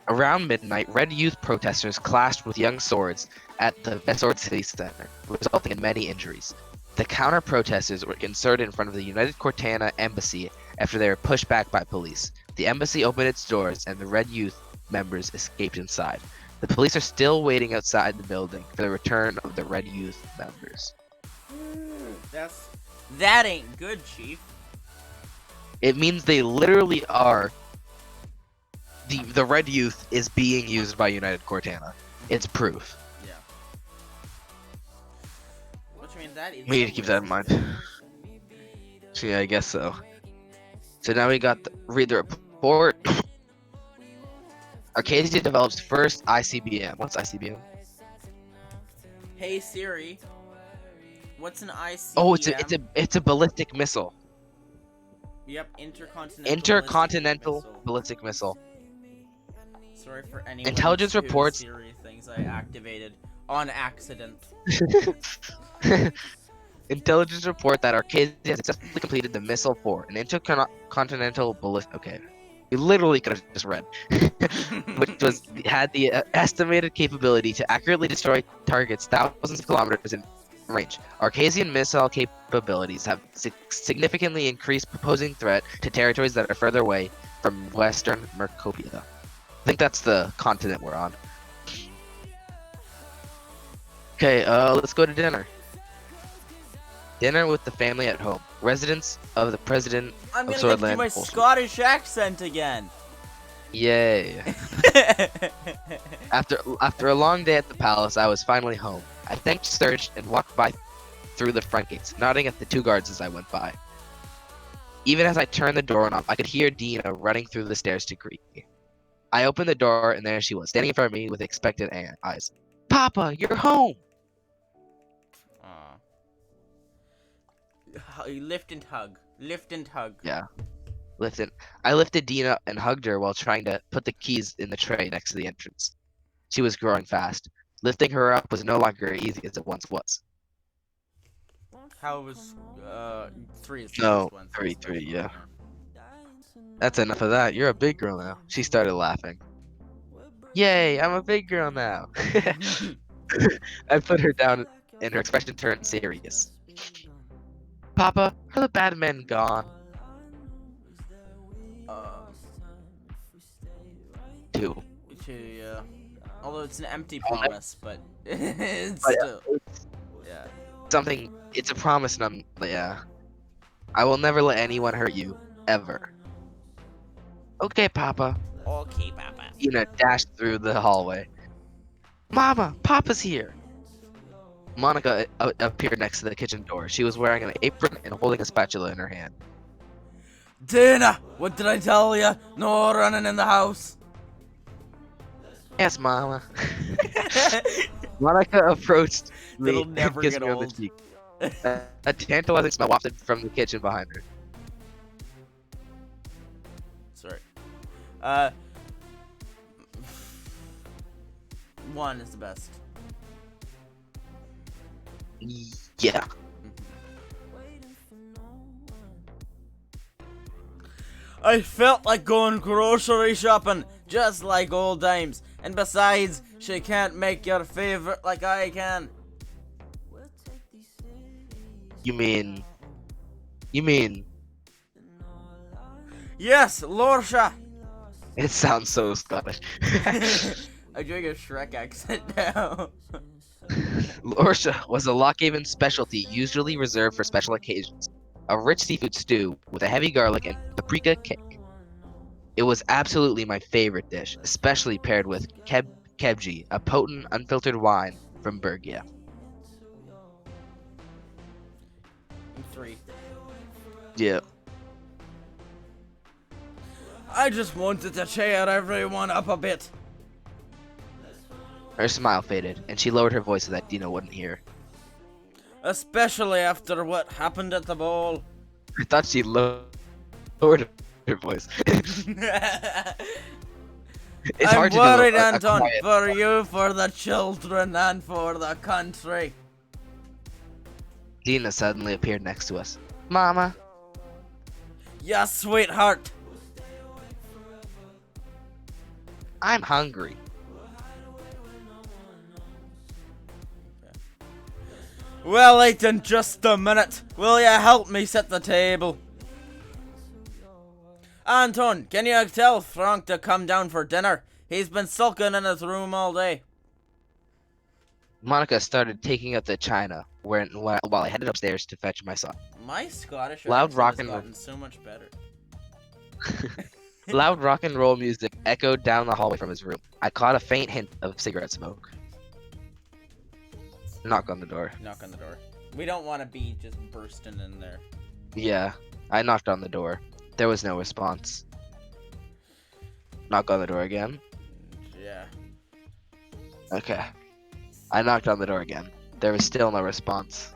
Around midnight, Red Youth protesters clashed with young swords at the Vesord City Center, resulting in many injuries. The counter-protesters were inserted in front of the United Cortana Embassy after they were pushed back by police. The embassy opened its doors and the Red Youth members escaped inside. The police are still waiting outside the building for the return of the Red Youth members. That ain't good, Chief. It means they literally are. The Red Youth is being used by United Cortana. It's proof. Yeah. Which means that is. We need to keep that in mind. So yeah, I guess so. So now we got read the report. Arcadia develops first ICBM. What's ICBM? Hey Siri, what's an ICBM? Oh, it's a ballistic missile. Yep, intercontinental. Intercontinental ballistic missile. Sorry for anyone. Intelligence reports. Siri things I activated on accident. Intelligence report that Arcadia has successfully completed the missile for an intercontinental ballistic. Okay, we literally could have just read, which had the estimated capability to accurately destroy targets thousands of kilometers in range. Arcasian missile capabilities have significantly increased proposing threat to territories that are further away from Western Mercopia. I think that's the continent we're on. Okay, let's go to dinner. Dinner with the family at home. Residence of the president I'm of gonna Swordland. get to do my Scottish accent again. Yay. After a long day at the palace, I was finally home. I thanked Serge and walked by through the front gates, nodding at the two guards as I went by. Even as I turned the door knob, I could hear Dina running through the stairs to greet me. I opened the door, and there she was, standing in front of me with expectant eyes. Papa, you're home! Lift and hug. Lift and hug. Yeah. I lifted Dina and hugged her while trying to put the keys in the tray next to the entrance. She was growing fast. Lifting her up was no longer as easy as it once was. How was 3 is the No, first one. 3, yeah. That's enough of that. You're a big girl now. She started laughing. Yay, I'm a big girl now. I put her down and her expression turned serious. Papa, are the bad men gone? Two. Yeah. Although it's an empty promise, but it's still. Yeah. Something. It's a promise, yeah. I will never let anyone hurt you, ever. Okay, Papa. Okay, Papa. Dina dashed through the hallway. Mama, Papa's here. Monica appeared next to the kitchen door. She was wearing an apron and holding a spatula in her hand. Dina, what did I tell you? No running in the house. Yes, Mama. Monica approached me That'll and never kissed get me on the old. cheek. A tantalizing smell wafted from the kitchen behind her. Sorry. 1 is the best. Yeah. I felt like going grocery shopping, just like old times. And besides, she can't make your favorite like I can. You mean? Yes, Lorsha. It sounds so Scottish. I'm doing a Shrek accent now. Lorsha was a Lockhaven specialty usually reserved for special occasions. A rich seafood stew with a heavy garlic and paprika kick. It was absolutely my favorite dish, especially paired with kebji, a potent, unfiltered wine from Bergia. 3. Yeah. I just wanted to cheer everyone up a bit. Her smile faded, and she lowered her voice so that Dina wouldn't hear. Especially after what happened at the ball. I thought she lowered her voice. It's I'm hard to do worried, a Anton, quiet. for you, for the children, and for the country. Dina suddenly appeared next to us. Mama. Yes, sweetheart. I'm hungry. Well, wait in just a minute. Will you help me set the table? Anton, can you tell Frank to come down for dinner? He's been sulking in his room all day. Monica started taking out the china while I headed upstairs to fetch my son. My Scottish Loud accent has rockin'. gotten so much better. Loud rock and roll music echoed down the hallway from his room. I caught a faint hint of cigarette smoke. Knock on the door. Knock on the door. We don't want to be just bursting in there. Yeah, I knocked on the door. There was no response. Knock on the door again. Yeah. Okay. I knocked on the door again. There was still no response.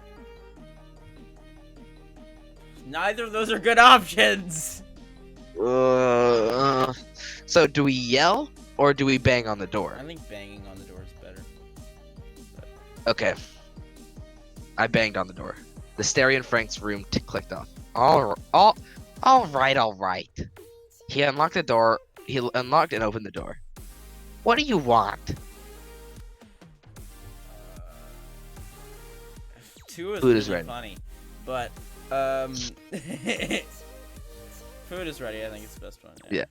Neither of those are good options. So do we yell or do we bang on the door? I think banging on the door is better. Okay. I banged on the door. The stereo in Frank's room clicked off. All right. He unlocked the door. He unlocked and opened the door. What do you want? 2 is Food is really ready. funny, but food is ready. I think it's the best one. Yeah.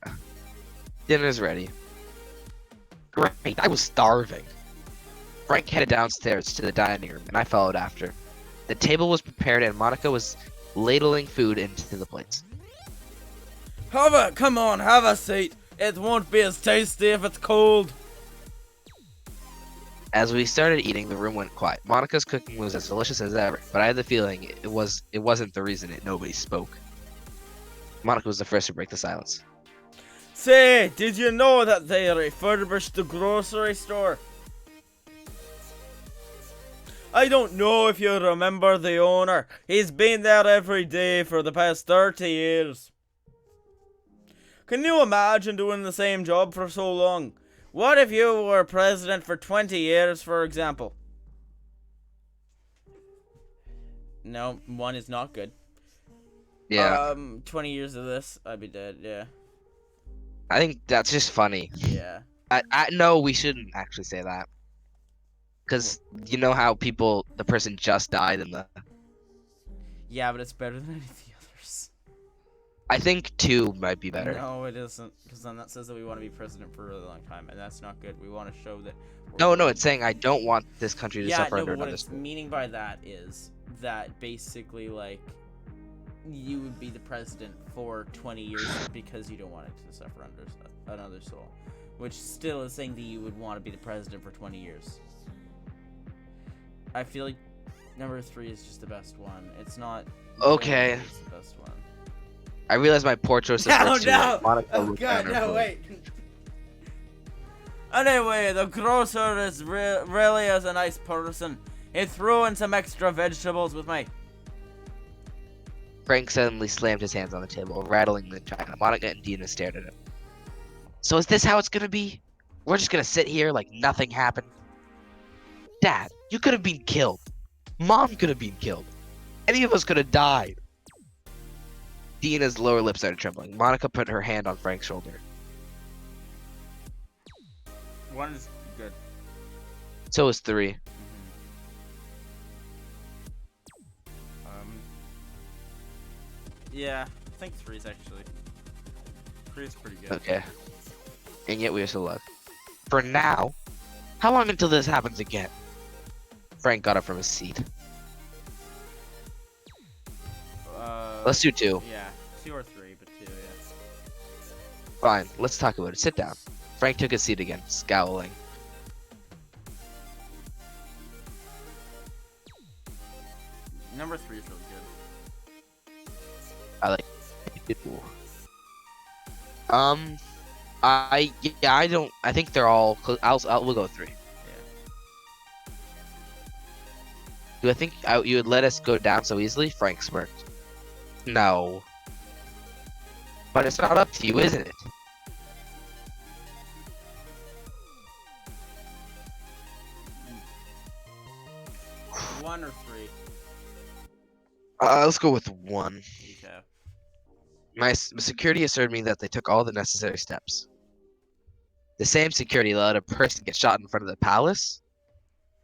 Dinner's ready. Great. I was starving. Frank headed downstairs to the dining room, and I followed after. The table was prepared, and Monica was ladling food into the plates. Come on, have a seat. It won't be as tasty if it's cold. As we started eating, the room went quiet. Monica's cooking was as delicious as ever, but I had the feeling it wasn't the reason nobody spoke. Monica was the first to break the silence. Say, did you know that they refurbished the grocery store? I don't know if you remember the owner. He's been there every day for the past 30 years. Can you imagine doing the same job for so long? What if you were president for 20 years, for example? No, 1 is not good. Yeah. 20 years of this, I'd be dead, yeah. I think that's just funny. Yeah. No, we shouldn't actually say that. Because you know how the person just died in the... Yeah, but it's better than any of the others. I think 2 might be better. No, it isn't. Because then that says that we want to be president for a really long time, and that's not good. We want to show that... No, it's saying I don't want this country to suffer no, under but what another... it's meaning by that is that basically, like, you would be the president for 20 years because you don't want it to suffer under another soul. Which still is saying that you would want to be the president for 20 years. I feel like number 3 is just the best one. It's not... Okay. It's the best one. I realized my poor choice of words No! Monica Oh looked god, down her no, phone. wait. Anyway, the grocer is really is a nice person. He threw in some extra vegetables with me. Frank suddenly slammed his hands on the table, rattling the china. Monica and Dina stared at him. So is this how it's gonna be? We're just gonna sit here like nothing happened? Dad, you could have been killed. Mom could have been killed. Any of us could have died. Dina's lower lip started trembling. Monica put her hand on Frank's shoulder. 1 is good. So is 3. Yeah, I think 3 is actually... 3 is pretty good. Okay. And yet we are still alive. For now, how long until this happens again? Frank got up from his seat. Let's do 2. Yeah, 2 or 3, but 2, yeah. Fine, let's talk about it. Sit down. Frank took his seat again, scowling. Number 3 is really good. I like it. I think they're all. We'll go 3. Yeah. Do I think you would let us go down so easily? Frank smirked. No. But it's not up to you, isn't it? 1 or 3. Let's go with 1. Okay. My security assured me that they took all the necessary steps. The same security let a person get shot in front of the palace?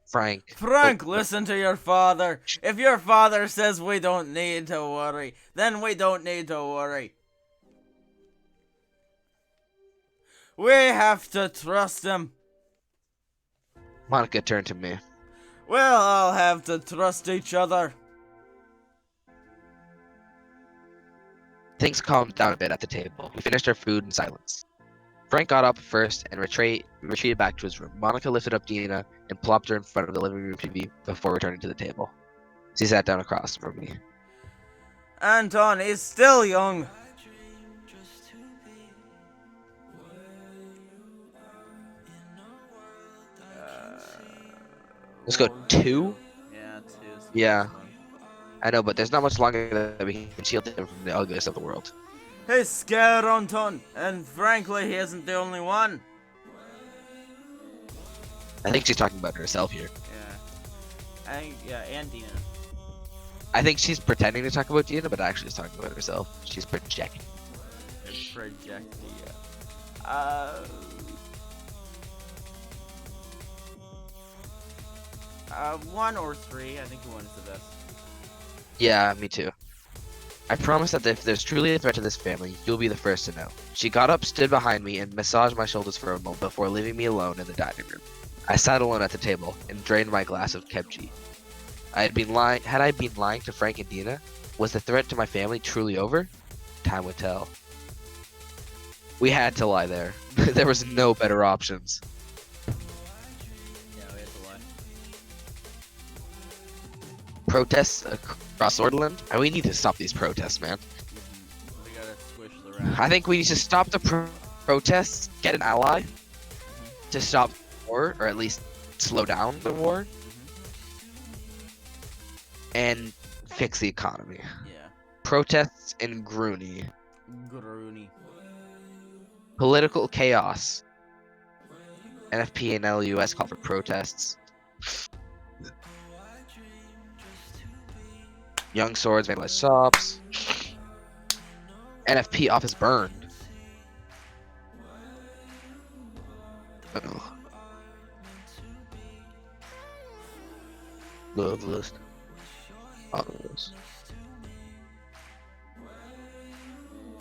Frank. Frank, listen to your father. If your father says we don't need to worry, then we don't need to worry. We have to trust him. Monica turned to me. We'll all have to trust each other. Things calmed down a bit at the table. We finished our food in silence. Frank got up first and retreated back to his room. Monica lifted up Dina and plopped her in front of the living room TV before returning to the table. She sat down across from me. Anton is still young. Let's go 2? Yeah, 2 is Yeah. I know, but there's not much longer that we can shield him from the ugliness of the world. He's scared, Anton, and frankly, he isn't the only one. I think she's talking about herself here. Yeah, and Dina. I think she's pretending to talk about Dina, but actually is talking about herself. She's projecting. Project, yeah. 1 or 3. I think 1 is the best. Yeah, me too. I promise that if there's truly a threat to this family, you'll be the first to know. She got up, stood behind me, and massaged my shoulders for a moment before leaving me alone in the dining room. I sat alone at the table and drained my glass of kimchi. Had I been lying to Frank and Dina? Was the threat to my family truly over? Time would tell. We had to lie there. There was no better options. Yeah, we have to lie. Protests across Orland? We need to stop these protests, man. We gotta squish the rat. I think we need to stop the protests, get an ally to stop the war, or at least slow down the war, and fix the economy. Yeah. Protests in Groony. Groony. Political chaos. NFP and LUS call for protests. Young swords vandalize shops. NFP office burned. Uh-oh. Love list.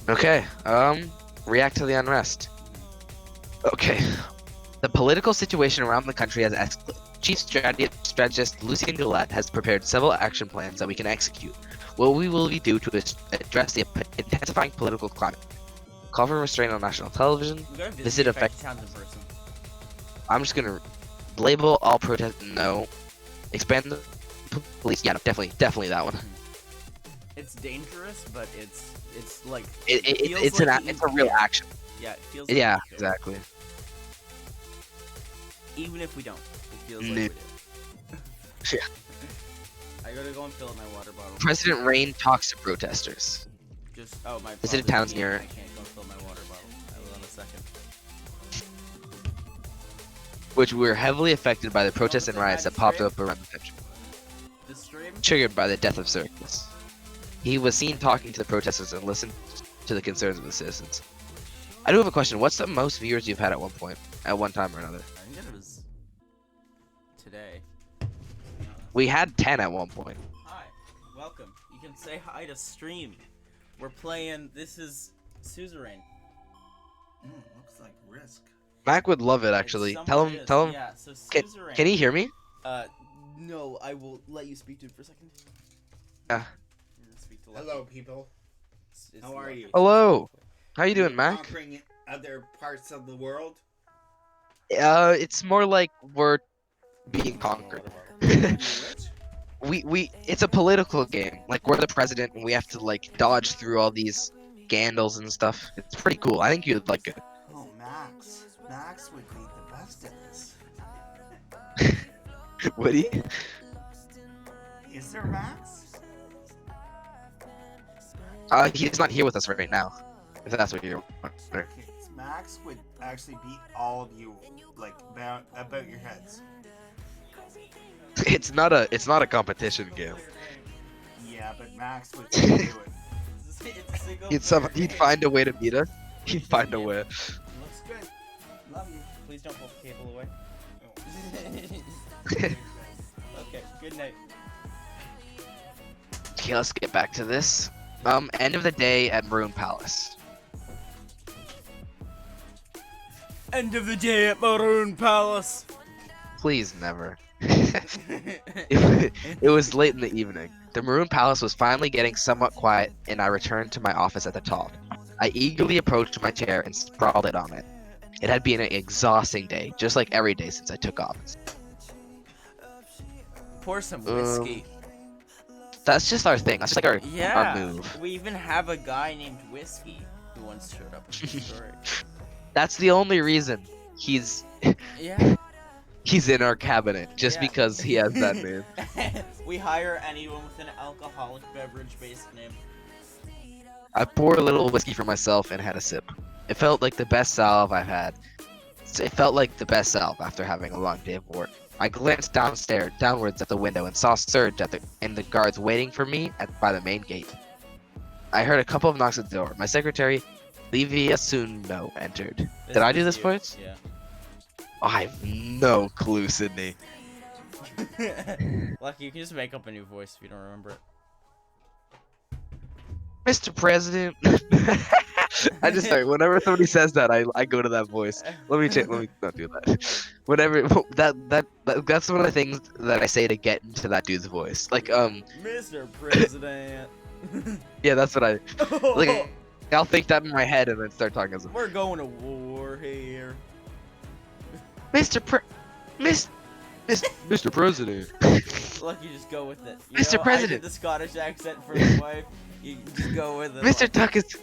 Okay, react to the unrest. Okay. The political situation around the country has escalated. Chief Strategist Lucien Gillette has prepared several action plans that we can execute. What we will do to address the intensifying political climate. Call for restraint on national television. Visit affected towns in person. I'm just gonna label all protests. No. Expand the police. Yeah, no, definitely that one. It's dangerous, but it's like It's a real action. Yeah, it feels. Like Yeah, exactly. Even if we don't, it feels like we do. Yeah. I gotta go and fill up my water bottle. President Rain talks to protesters. My Visited father's towns meeting, near. I can't go fill my water bottle. I will in a second. Which were heavily affected by the protests and riots that popped up around the country. The stream? Triggered by the death of Circus. He was seen talking to the protesters and listened to the concerns of the citizens. I do have a question. What's the most viewers you've had at one time or another? I think it was today. We had 10 at one point. Hi, welcome. You can say hi to stream. We're playing. This is Suzerain. Looks like Risk. Mac would love it actually. Tell him. Yeah, so Suzerain. Can he hear me? No, I will let you speak to him for a second. Yeah. Hello, people. How are you? Hello. How you doing, Mac? other parts of the world? It's more like we're being conquered. You which? It's a political game. Like we're the president and we have to like dodge through all these scandals and stuff. It's pretty cool. I think you'd like it. Oh, Max. Max would be the best at this. Would he? Is there Max? He's not here with us right now. If that's what you're wondering. Okay, Max would actually beat all of you, like, about your heads. It's not a competition game. Yeah, but Max would do it. He'd find a way to beat us. He'd find a way. Looks good. Love you. Please don't pull the cable away. Oh. Okay, good night. Okay, let's get back to this. End of the day at Maroon Palace. End of the day at Maroon Palace. Please never. It was late in the evening. The Maroon Palace was finally getting somewhat quiet, and I returned to my office at the top. I eagerly approached my chair and sprawled it on it. It had been an exhausting day, just like every day since I took office. Pour some whiskey. That's just our thing. That's just like our move. We even have a guy named Whiskey who once showed up in the story. That's the only reason he's Yeah. he's in our cabinet, just Yeah. because he has that name. We hire anyone with an alcoholic beverage-based name. I poured a little whiskey for myself and had a sip. It felt like the best salve I've had. It felt like the best salve after having a long day of work. I glanced downwards at the window and saw Serge and the guards waiting for me by the main gate. I heard a couple of knocks at the door. My secretary, Livia Suno, entered. Did I do this voice? Yeah. Oh, I have no clue, Sydney. Lucky, you can just make up a new voice if you don't remember it. Mr. President. Sorry, whenever somebody says that, I go to that voice. Let me not do that. Whenever that's one of the things that I say to get into that dude's voice. Like Mr. President. yeah, that's what I like. I'll think that in my head and then start talking as We're going to war here. Mr. President. Lucky, just go with it. Mr. President. I did the Scottish accent for his wife. You just go with it. Mr. Tuck is.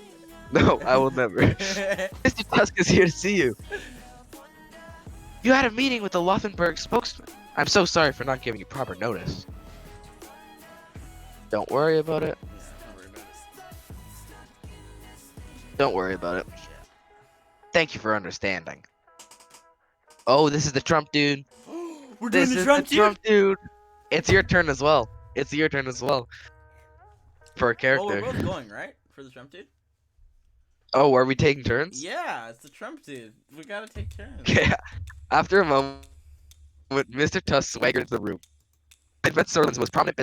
No, I will never. Mr. Tusk is here to see you. You had a meeting with the Lothenberg spokesman. I'm so sorry for not giving you proper notice. Don't worry about it. Don't worry about it. Thank you for understanding. Oh, this is the Trump dude. We're doing This the is Trump the Trump dude. It's your turn as well. For a character. Well, we're both going, right? For the Trump dude? Oh, are we taking turns? Yeah, it's the Trump dude. We gotta take turns. Yeah. After a moment, Mr. Tusk swaggered into the room. I'd met Sorlin's most prominent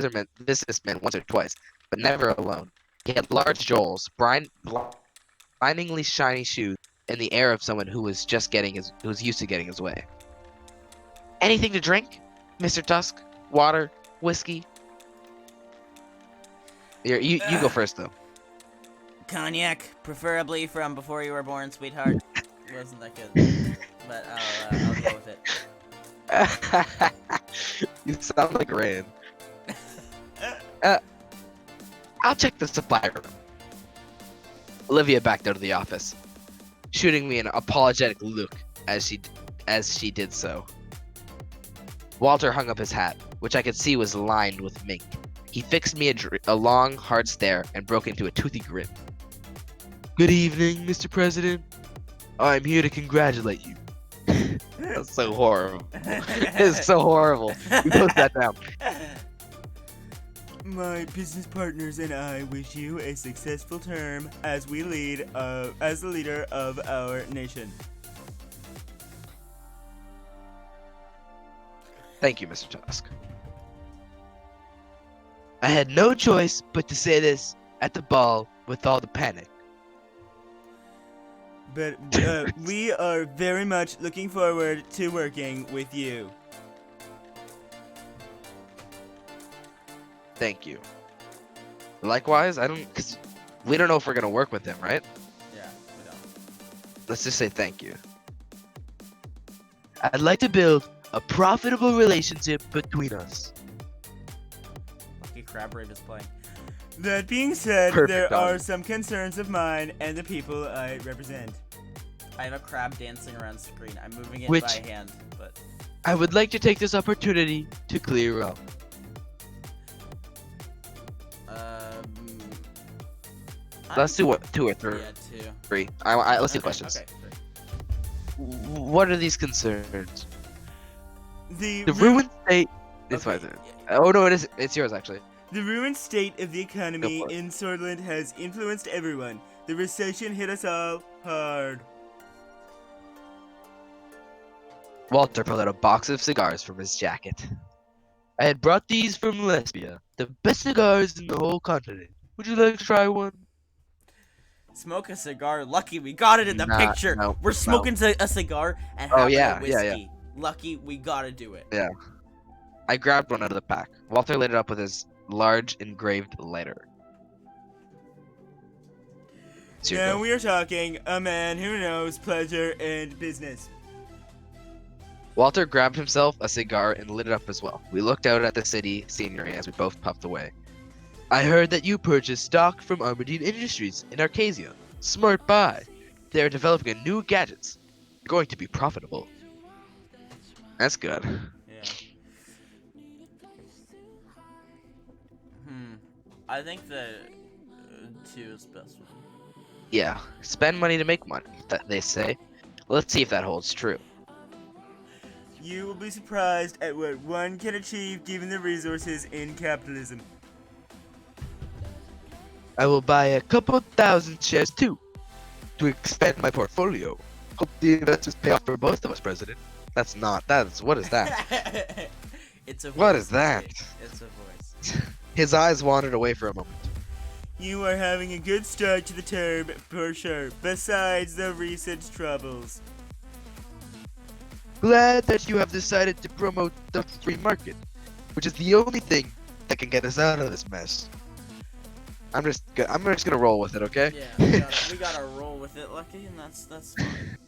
businessman once or twice, but never alone. He had large jowls, blindingly shiny shoes, and the air of someone who was used to getting his way. Anything to drink, Mr. Tusk? Water, whiskey? Here, you go first though. Cognac, preferably from before you were born, sweetheart. It wasn't that good, but I'll go with it. You sound like Rand. I'll check the supply room. Olivia backed out of the office, shooting me an apologetic look as she did so. Walter hung up his hat, which I could see was lined with mink. He fixed me a long, hard stare and broke into a toothy grin. Good evening, Mr. President. I'm here to congratulate you. That's so horrible. It's so horrible. You post that down. My business partners and I wish you a successful term as the leader of our nation. Thank you, Mr. Tusk. I had no choice but to say this at the ball with all the panic. But we are very much looking forward to working with you. Thank you. Likewise, because we don't know if we're gonna work with him, right? Yeah, we don't. let's just say thank you. I'd like to build a profitable relationship between us. Lucky Crab Rave is playing. That being said, Perfect there dog. are some concerns of mine and the people I represent. I have a crab dancing around screen. I'm moving it by Which- hand, but I would like to take this opportunity to clear up. Let's do what, 2 or 3? Yeah, 2. 3. Let's do questions. Okay. 3. What are these concerns? The The ruined state. It's Okay. my turn. Oh no, it's yours actually. The ruined state of the economy Go for it. in Sordland has influenced everyone. The recession hit us all hard. Walter pulled out a box of cigars from his jacket. I had brought these from Lesbia, the best cigars in the whole continent. Would you like to try one? Smoke a cigar. Lucky, we got it in the Nah, picture. no, We're smoking a cigar and having yeah, a yeah, whiskey. Lucky, we gotta do it. Yeah. I grabbed one out of the pack. Walter lit it up with his large engraved lighter. It's your Now go. we are talking a man who knows pleasure and business. Walter grabbed himself a cigar and lit it up as well. We looked out at the city scenery as we both puffed away. I heard that you purchased stock from Armadine Industries in Arcasia. Smart buy. They are developing a new gadgets. Going to be profitable. That's good. Yeah. I think the 2 is best one. Yeah, spend money to make money, that they say. Let's see if that holds true. You will be surprised at what one can achieve given the resources in capitalism. I will buy a couple thousand shares too, to expand my portfolio. Hope the investments pay off for both of us, President. What is that? It's a voice. What is that? Jake. It's a voice. His eyes wandered away for a moment. You are having a good start to the term, for sure, besides the recent troubles. Glad that you have decided to promote the free market, which is the only thing that can get us out of this mess. I'm just gonna roll with it, okay? Yeah, we gotta roll with it, Lucky, and that's fine.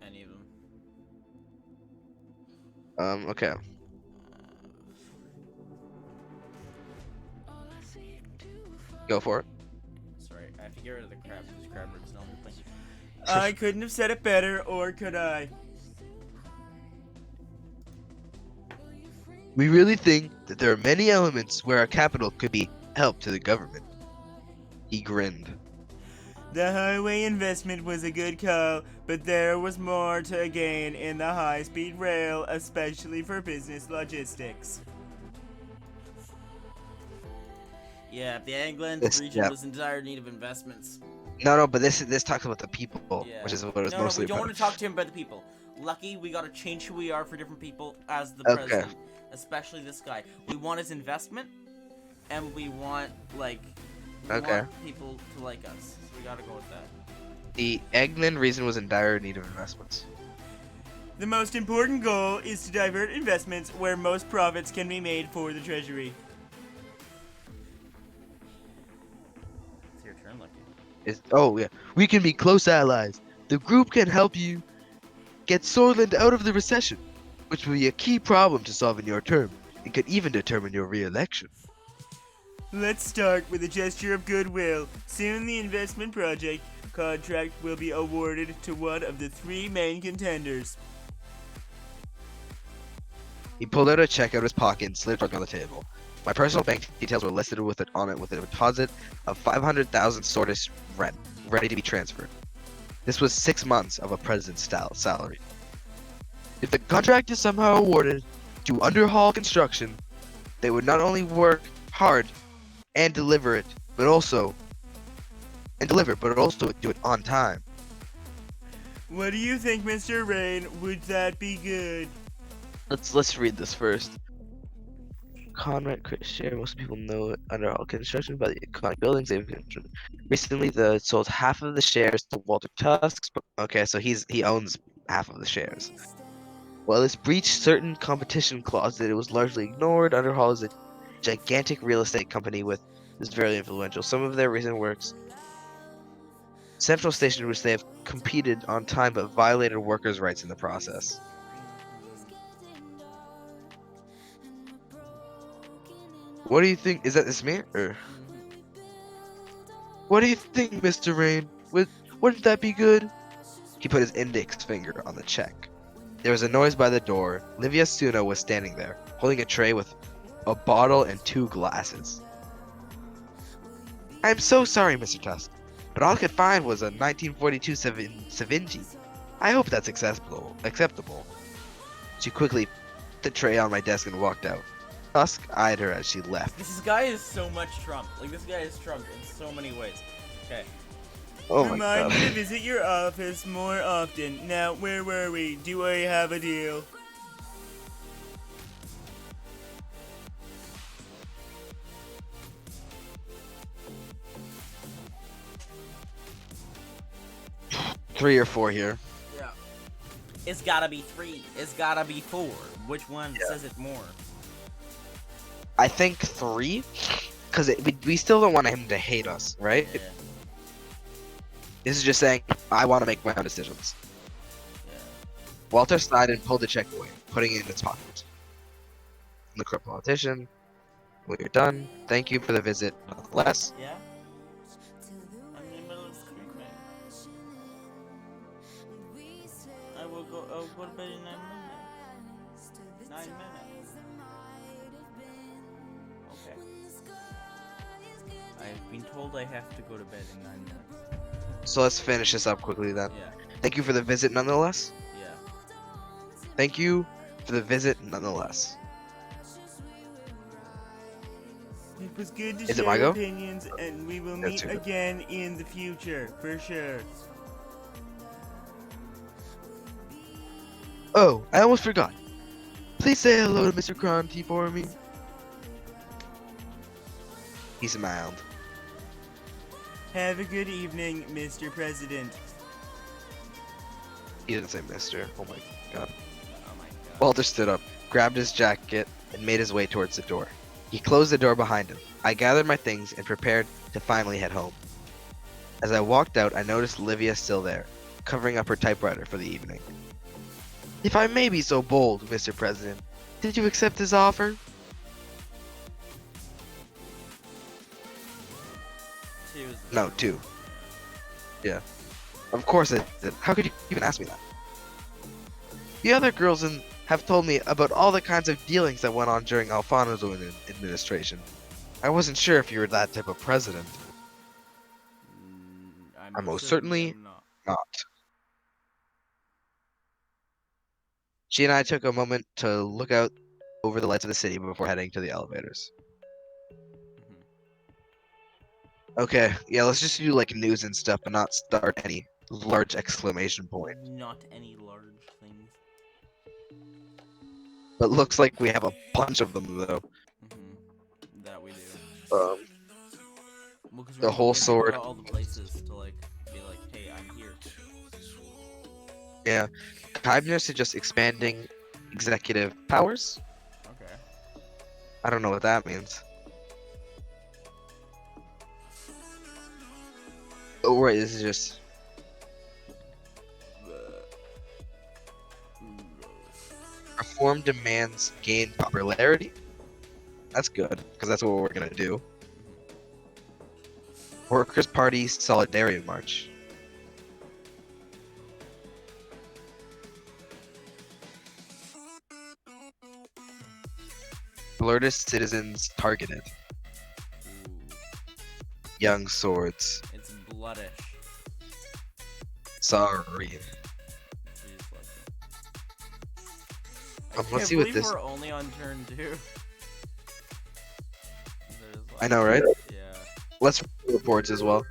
Any of them. Okay. Go for it. Sorry, I have to get rid of the crab because crab is not the thing. I couldn't have said it better, or could I? We really think that there are many elements where our capital could be help to the government. He grinned. The highway investment was a good call, but there was more to gain in the high-speed rail, especially for business logistics. Yeah, the England region was in dire need of investments. No, but this talks about the people, Yeah. which is what it was No, mostly we don't about. want to talk to him about the people. Lucky, we gotta change who we are for different people as the Okay. president. Especially this guy. We want his investment, and we want, like, we want people to like us. So we gotta go with that. The England region was in dire need of investments. The most important goal is to divert investments where most profits can be made for the treasury. It's your turn, Lucky. We can be close allies. The group can help you get Sorland out of the recession, which will be a key problem to solve in your term. It could even determine your re-election. Let's start with a gesture of goodwill. Soon the investment project contract will be awarded to one of the 3 main contenders. He pulled out a check out of his pocket and slid it on the table. My personal bank details were listed on it with a deposit of 500,000 Sordish rent, ready to be transferred. This was 6 months of a president's salary. If the contract is somehow awarded to Underhall Construction, they would not only work hard and deliver, but also do it on time. What do you think, Mr. Rain? Would that be good? Let's read this first. Conrad share. Most people know it under all construction by the iconic buildings they've constructed. Recently, sold half of the shares to Walter Tusk. Okay, so he owns half of the shares. While this breached certain competition clauses, it was largely ignored. Underhall is a gigantic real estate company with is very influential. Some of their recent works, Central Station, which they have competed on time but violated workers' rights in the process. What do you think? Is that this me? Or what do you think, Mr. Rain? Wouldn't that be good? He put his index finger on the check. There was a noise by the door. Livia Suna was standing there, holding a tray with a bottle and 2 glasses. I'm so sorry, Mr. Tusk, but all I could find was a 1942 Savinci. I hope that's acceptable. She quickly put the tray on my desk and walked out. Tusk eyed her as she left. This guy is so much Trump. Like, this guy is Trump in so many ways. Okay. Oh my Remind god. me to visit your office more often. Now, where were we? Do I have a deal? Three or four here. Yeah. It's gotta be 3. It's gotta be 4. Which one Yeah. says it more? I think 3, because we still don't want him to hate us, right? Yeah. This is just saying, I want to make my own decisions. Yeah. Walter sighed and pulled the check away, putting it in its pocket. The corrupt politician, when you're done, thank you for the visit, nonetheless. Yeah? I'm in the middle of screaming. I'll go to bed in 9 minutes. 9 minutes. Okay. I've been told I have to go to bed in 9 minutes. So let's finish this up quickly then. Yeah. Thank you for the visit, nonetheless. Yeah. Thank you for the visit, nonetheless. It was good to Is it share my go? opinions, and we will That's meet good. again in the future, for sure. Oh, I almost forgot. Please say hello to Mr. Cronty for me. He smiled. Have a good evening, Mr. President. He didn't say Mr. Oh my god. Oh my god. Walter stood up, grabbed his jacket, and made his way towards the door. He closed the door behind him. I gathered my things and prepared to finally head home. As I walked out, I noticed Livia still there, covering up her typewriter for the evening. If I may be so bold, Mr. President, did you accept his offer? 2 is the No, 2. Yeah. Of course I did. How could you even ask me that? The other girls have told me about all the kinds of dealings that went on during Alfonso's administration. I wasn't sure if you were that type of president. I'm most certainly am not. Not. She and I took a moment to look out over the lights of the city before heading to the elevators. Okay, yeah, let's just do like news and stuff, but not start any large exclamation point. Not any large things. But looks like we have a bunch of them though. That we do. Um, Well, 'cause the whole we have to go sword. to all the places to like be like, hey, I'm here. Yeah, kindness to just expanding executive powers. Okay. I don't know what that means. Oh right, this is just reform demands gain popularity. That's good, because that's what we're gonna do. Workers' Party Solidarity March. Blurtest citizens targeted. Ooh, Young swords. it's bloodish. Sorry. Jeez, Let's can't see what believe this. we're only on turn 2. There's, I know, right? Yeah. Let's read the reports as well.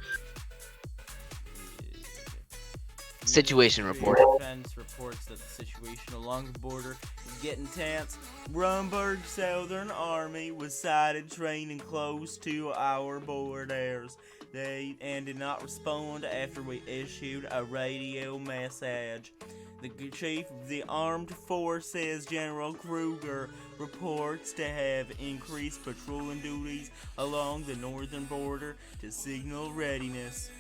Situation Ministry report. of Defense reports that the situation along the border is getting tense. Rumburg's Southern Army was sighted training close to our borders. and did not respond after we issued a radio message. The chief of the armed forces, General Kruger, reports to have increased patrolling duties along the northern border to signal readiness.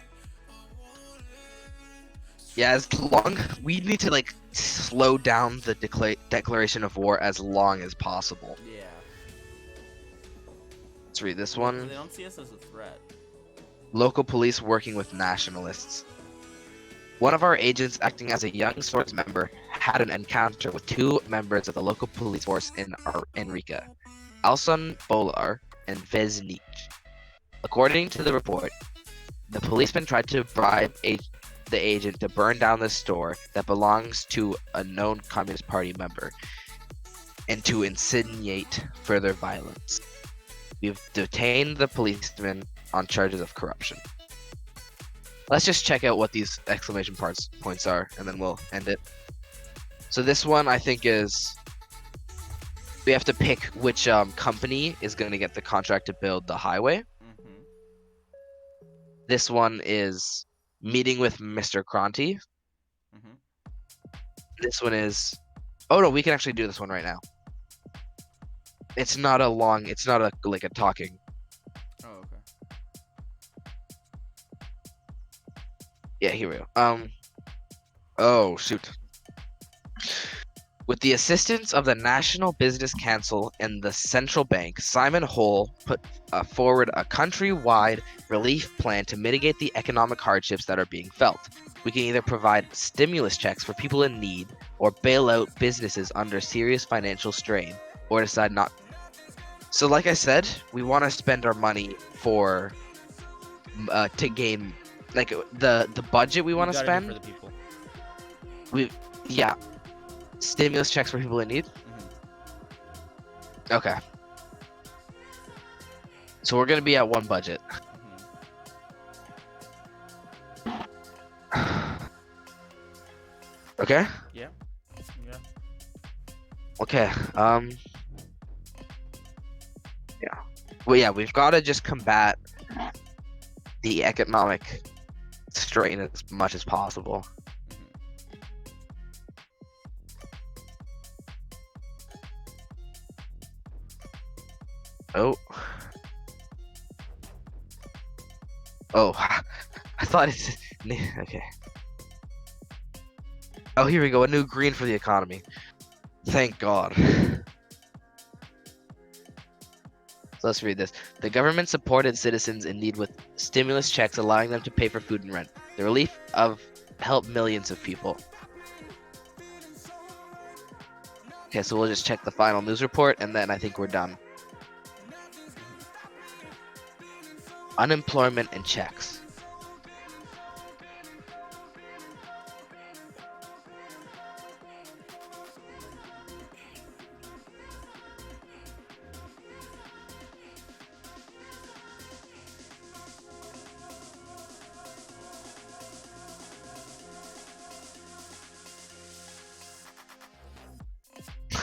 Yeah, as long we need to like slow down the declaration of war as long as possible. Yeah. Let's read this Well, one. they don't see us as a threat. Local police working with nationalists. One of our agents, acting as a young Swords member, had an encounter with two members of the local police force in Enrica, Alson Bolar and Veznich. According to the report, the policeman tried to bribe the agent to burn down the store that belongs to a known Communist Party member and to insinuate further violence. We've detained the policeman on charges of corruption. Let's just check out what these exclamation points are, and then we'll end it. So this one, I think, is we have to pick which company is going to get the contract to build the highway. Mm-hmm. This one is meeting with Mr. Cronty. Mm-hmm. This one is... Oh, no, we can actually do this one right now. It's not a like a talking. Oh, okay. Yeah, here we go. Oh, shoot. With the assistance of the National Business Council and the Central Bank, Simon Hole put forward a countrywide relief plan to mitigate the economic hardships that are being felt. We can either provide stimulus checks for people in need, or bail out businesses under serious financial strain, or decide not. So, like I said, we want to spend our money for to gain, like the budget we want to gotta spend. do for the people. Yeah, stimulus checks for people in need. Mm-hmm. Okay. So we're gonna be at one budget. Mm-hmm. Okay. Yeah. Yeah. Okay. Yeah. Well, yeah, we've got to just combat the economic strain as much as possible. Oh. Oh. I thought it's okay. Oh, here we go. A new green for the economy. Thank God. So let's read this. The government supported citizens in need with stimulus checks, allowing them to pay for food and rent. The relief of helped millions of people. Okay, so we'll just check the final news report, and then I think we're done. Unemployment and checks.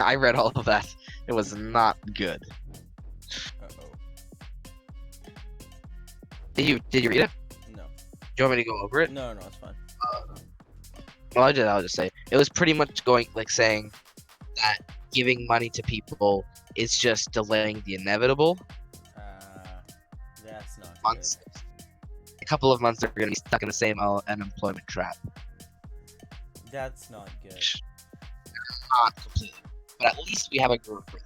I read all of that. It was not good. Uh-oh. Did you read it? No. Do you want me to go over it? No, it's fine. Well, I'll just say it was pretty much saying that giving money to people is just delaying the inevitable. That's not Months. good. A couple of months they're gonna be stuck in the same unemployment trap. That's not good. Not completely, but at least we have a growth rate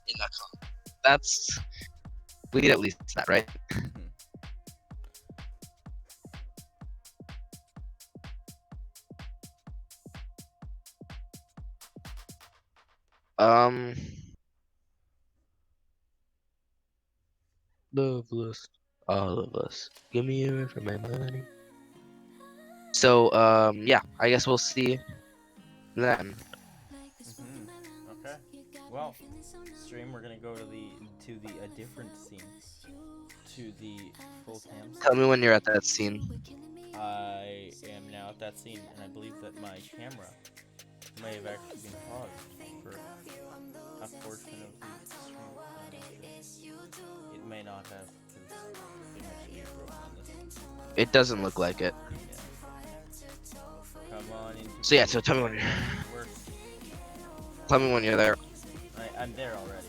in that economy. We need at least that, right? Loveless, all of us. Give me a for my money. So, yeah, I guess we'll see then. Okay. Well, stream. We're gonna go to a different scene. To the full-time scene. Tell me when you're at that scene. I am now at that scene, and I believe that my camera may have actually been paused for a portion of the stream. It may not have. Pretty much should be broken on this. It doesn't look like it. Come on into So yeah, so tell me when you're, We're- tell me when you're there. I'm there already.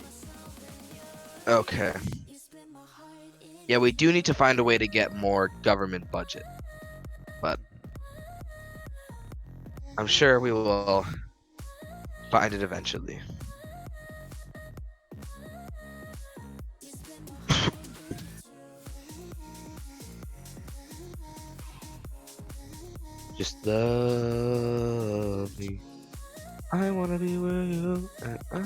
Okay. Yeah, we do need to find a way to get more government budget, but I'm sure we will find it eventually. Just love me. I wanna be where you and I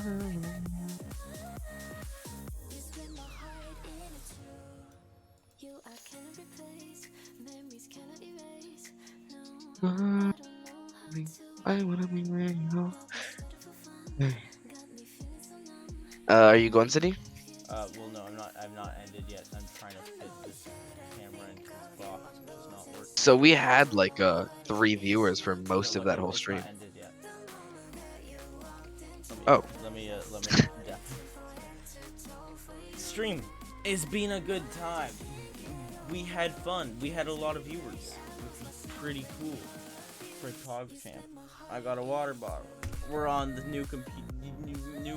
love me. I wanna be where you are. Are you going city? Well, no, I'm not ended yet. I'm trying to fit this camera into this box, which is not working. So we had like 3 viewers for most No, of look, that whole it's stream. not ended yet. Oh. Let me yeah. Stream has been a good time. We had fun. We had a lot of viewers, which was pretty cool for PogChamp. I got a water bottle. We're on the new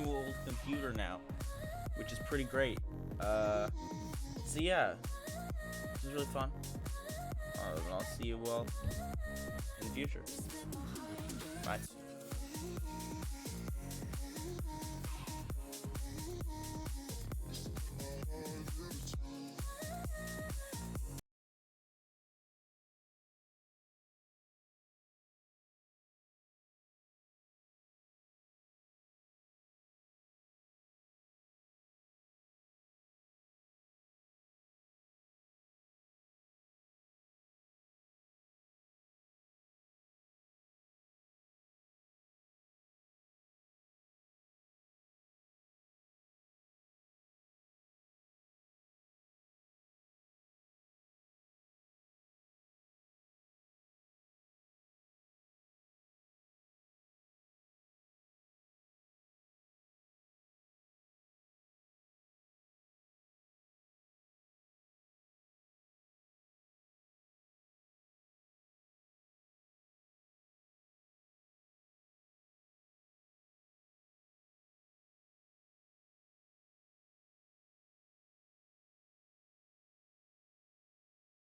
old computer now, which is pretty great. So yeah, this is really fun. I'll see you all in the future. Bye.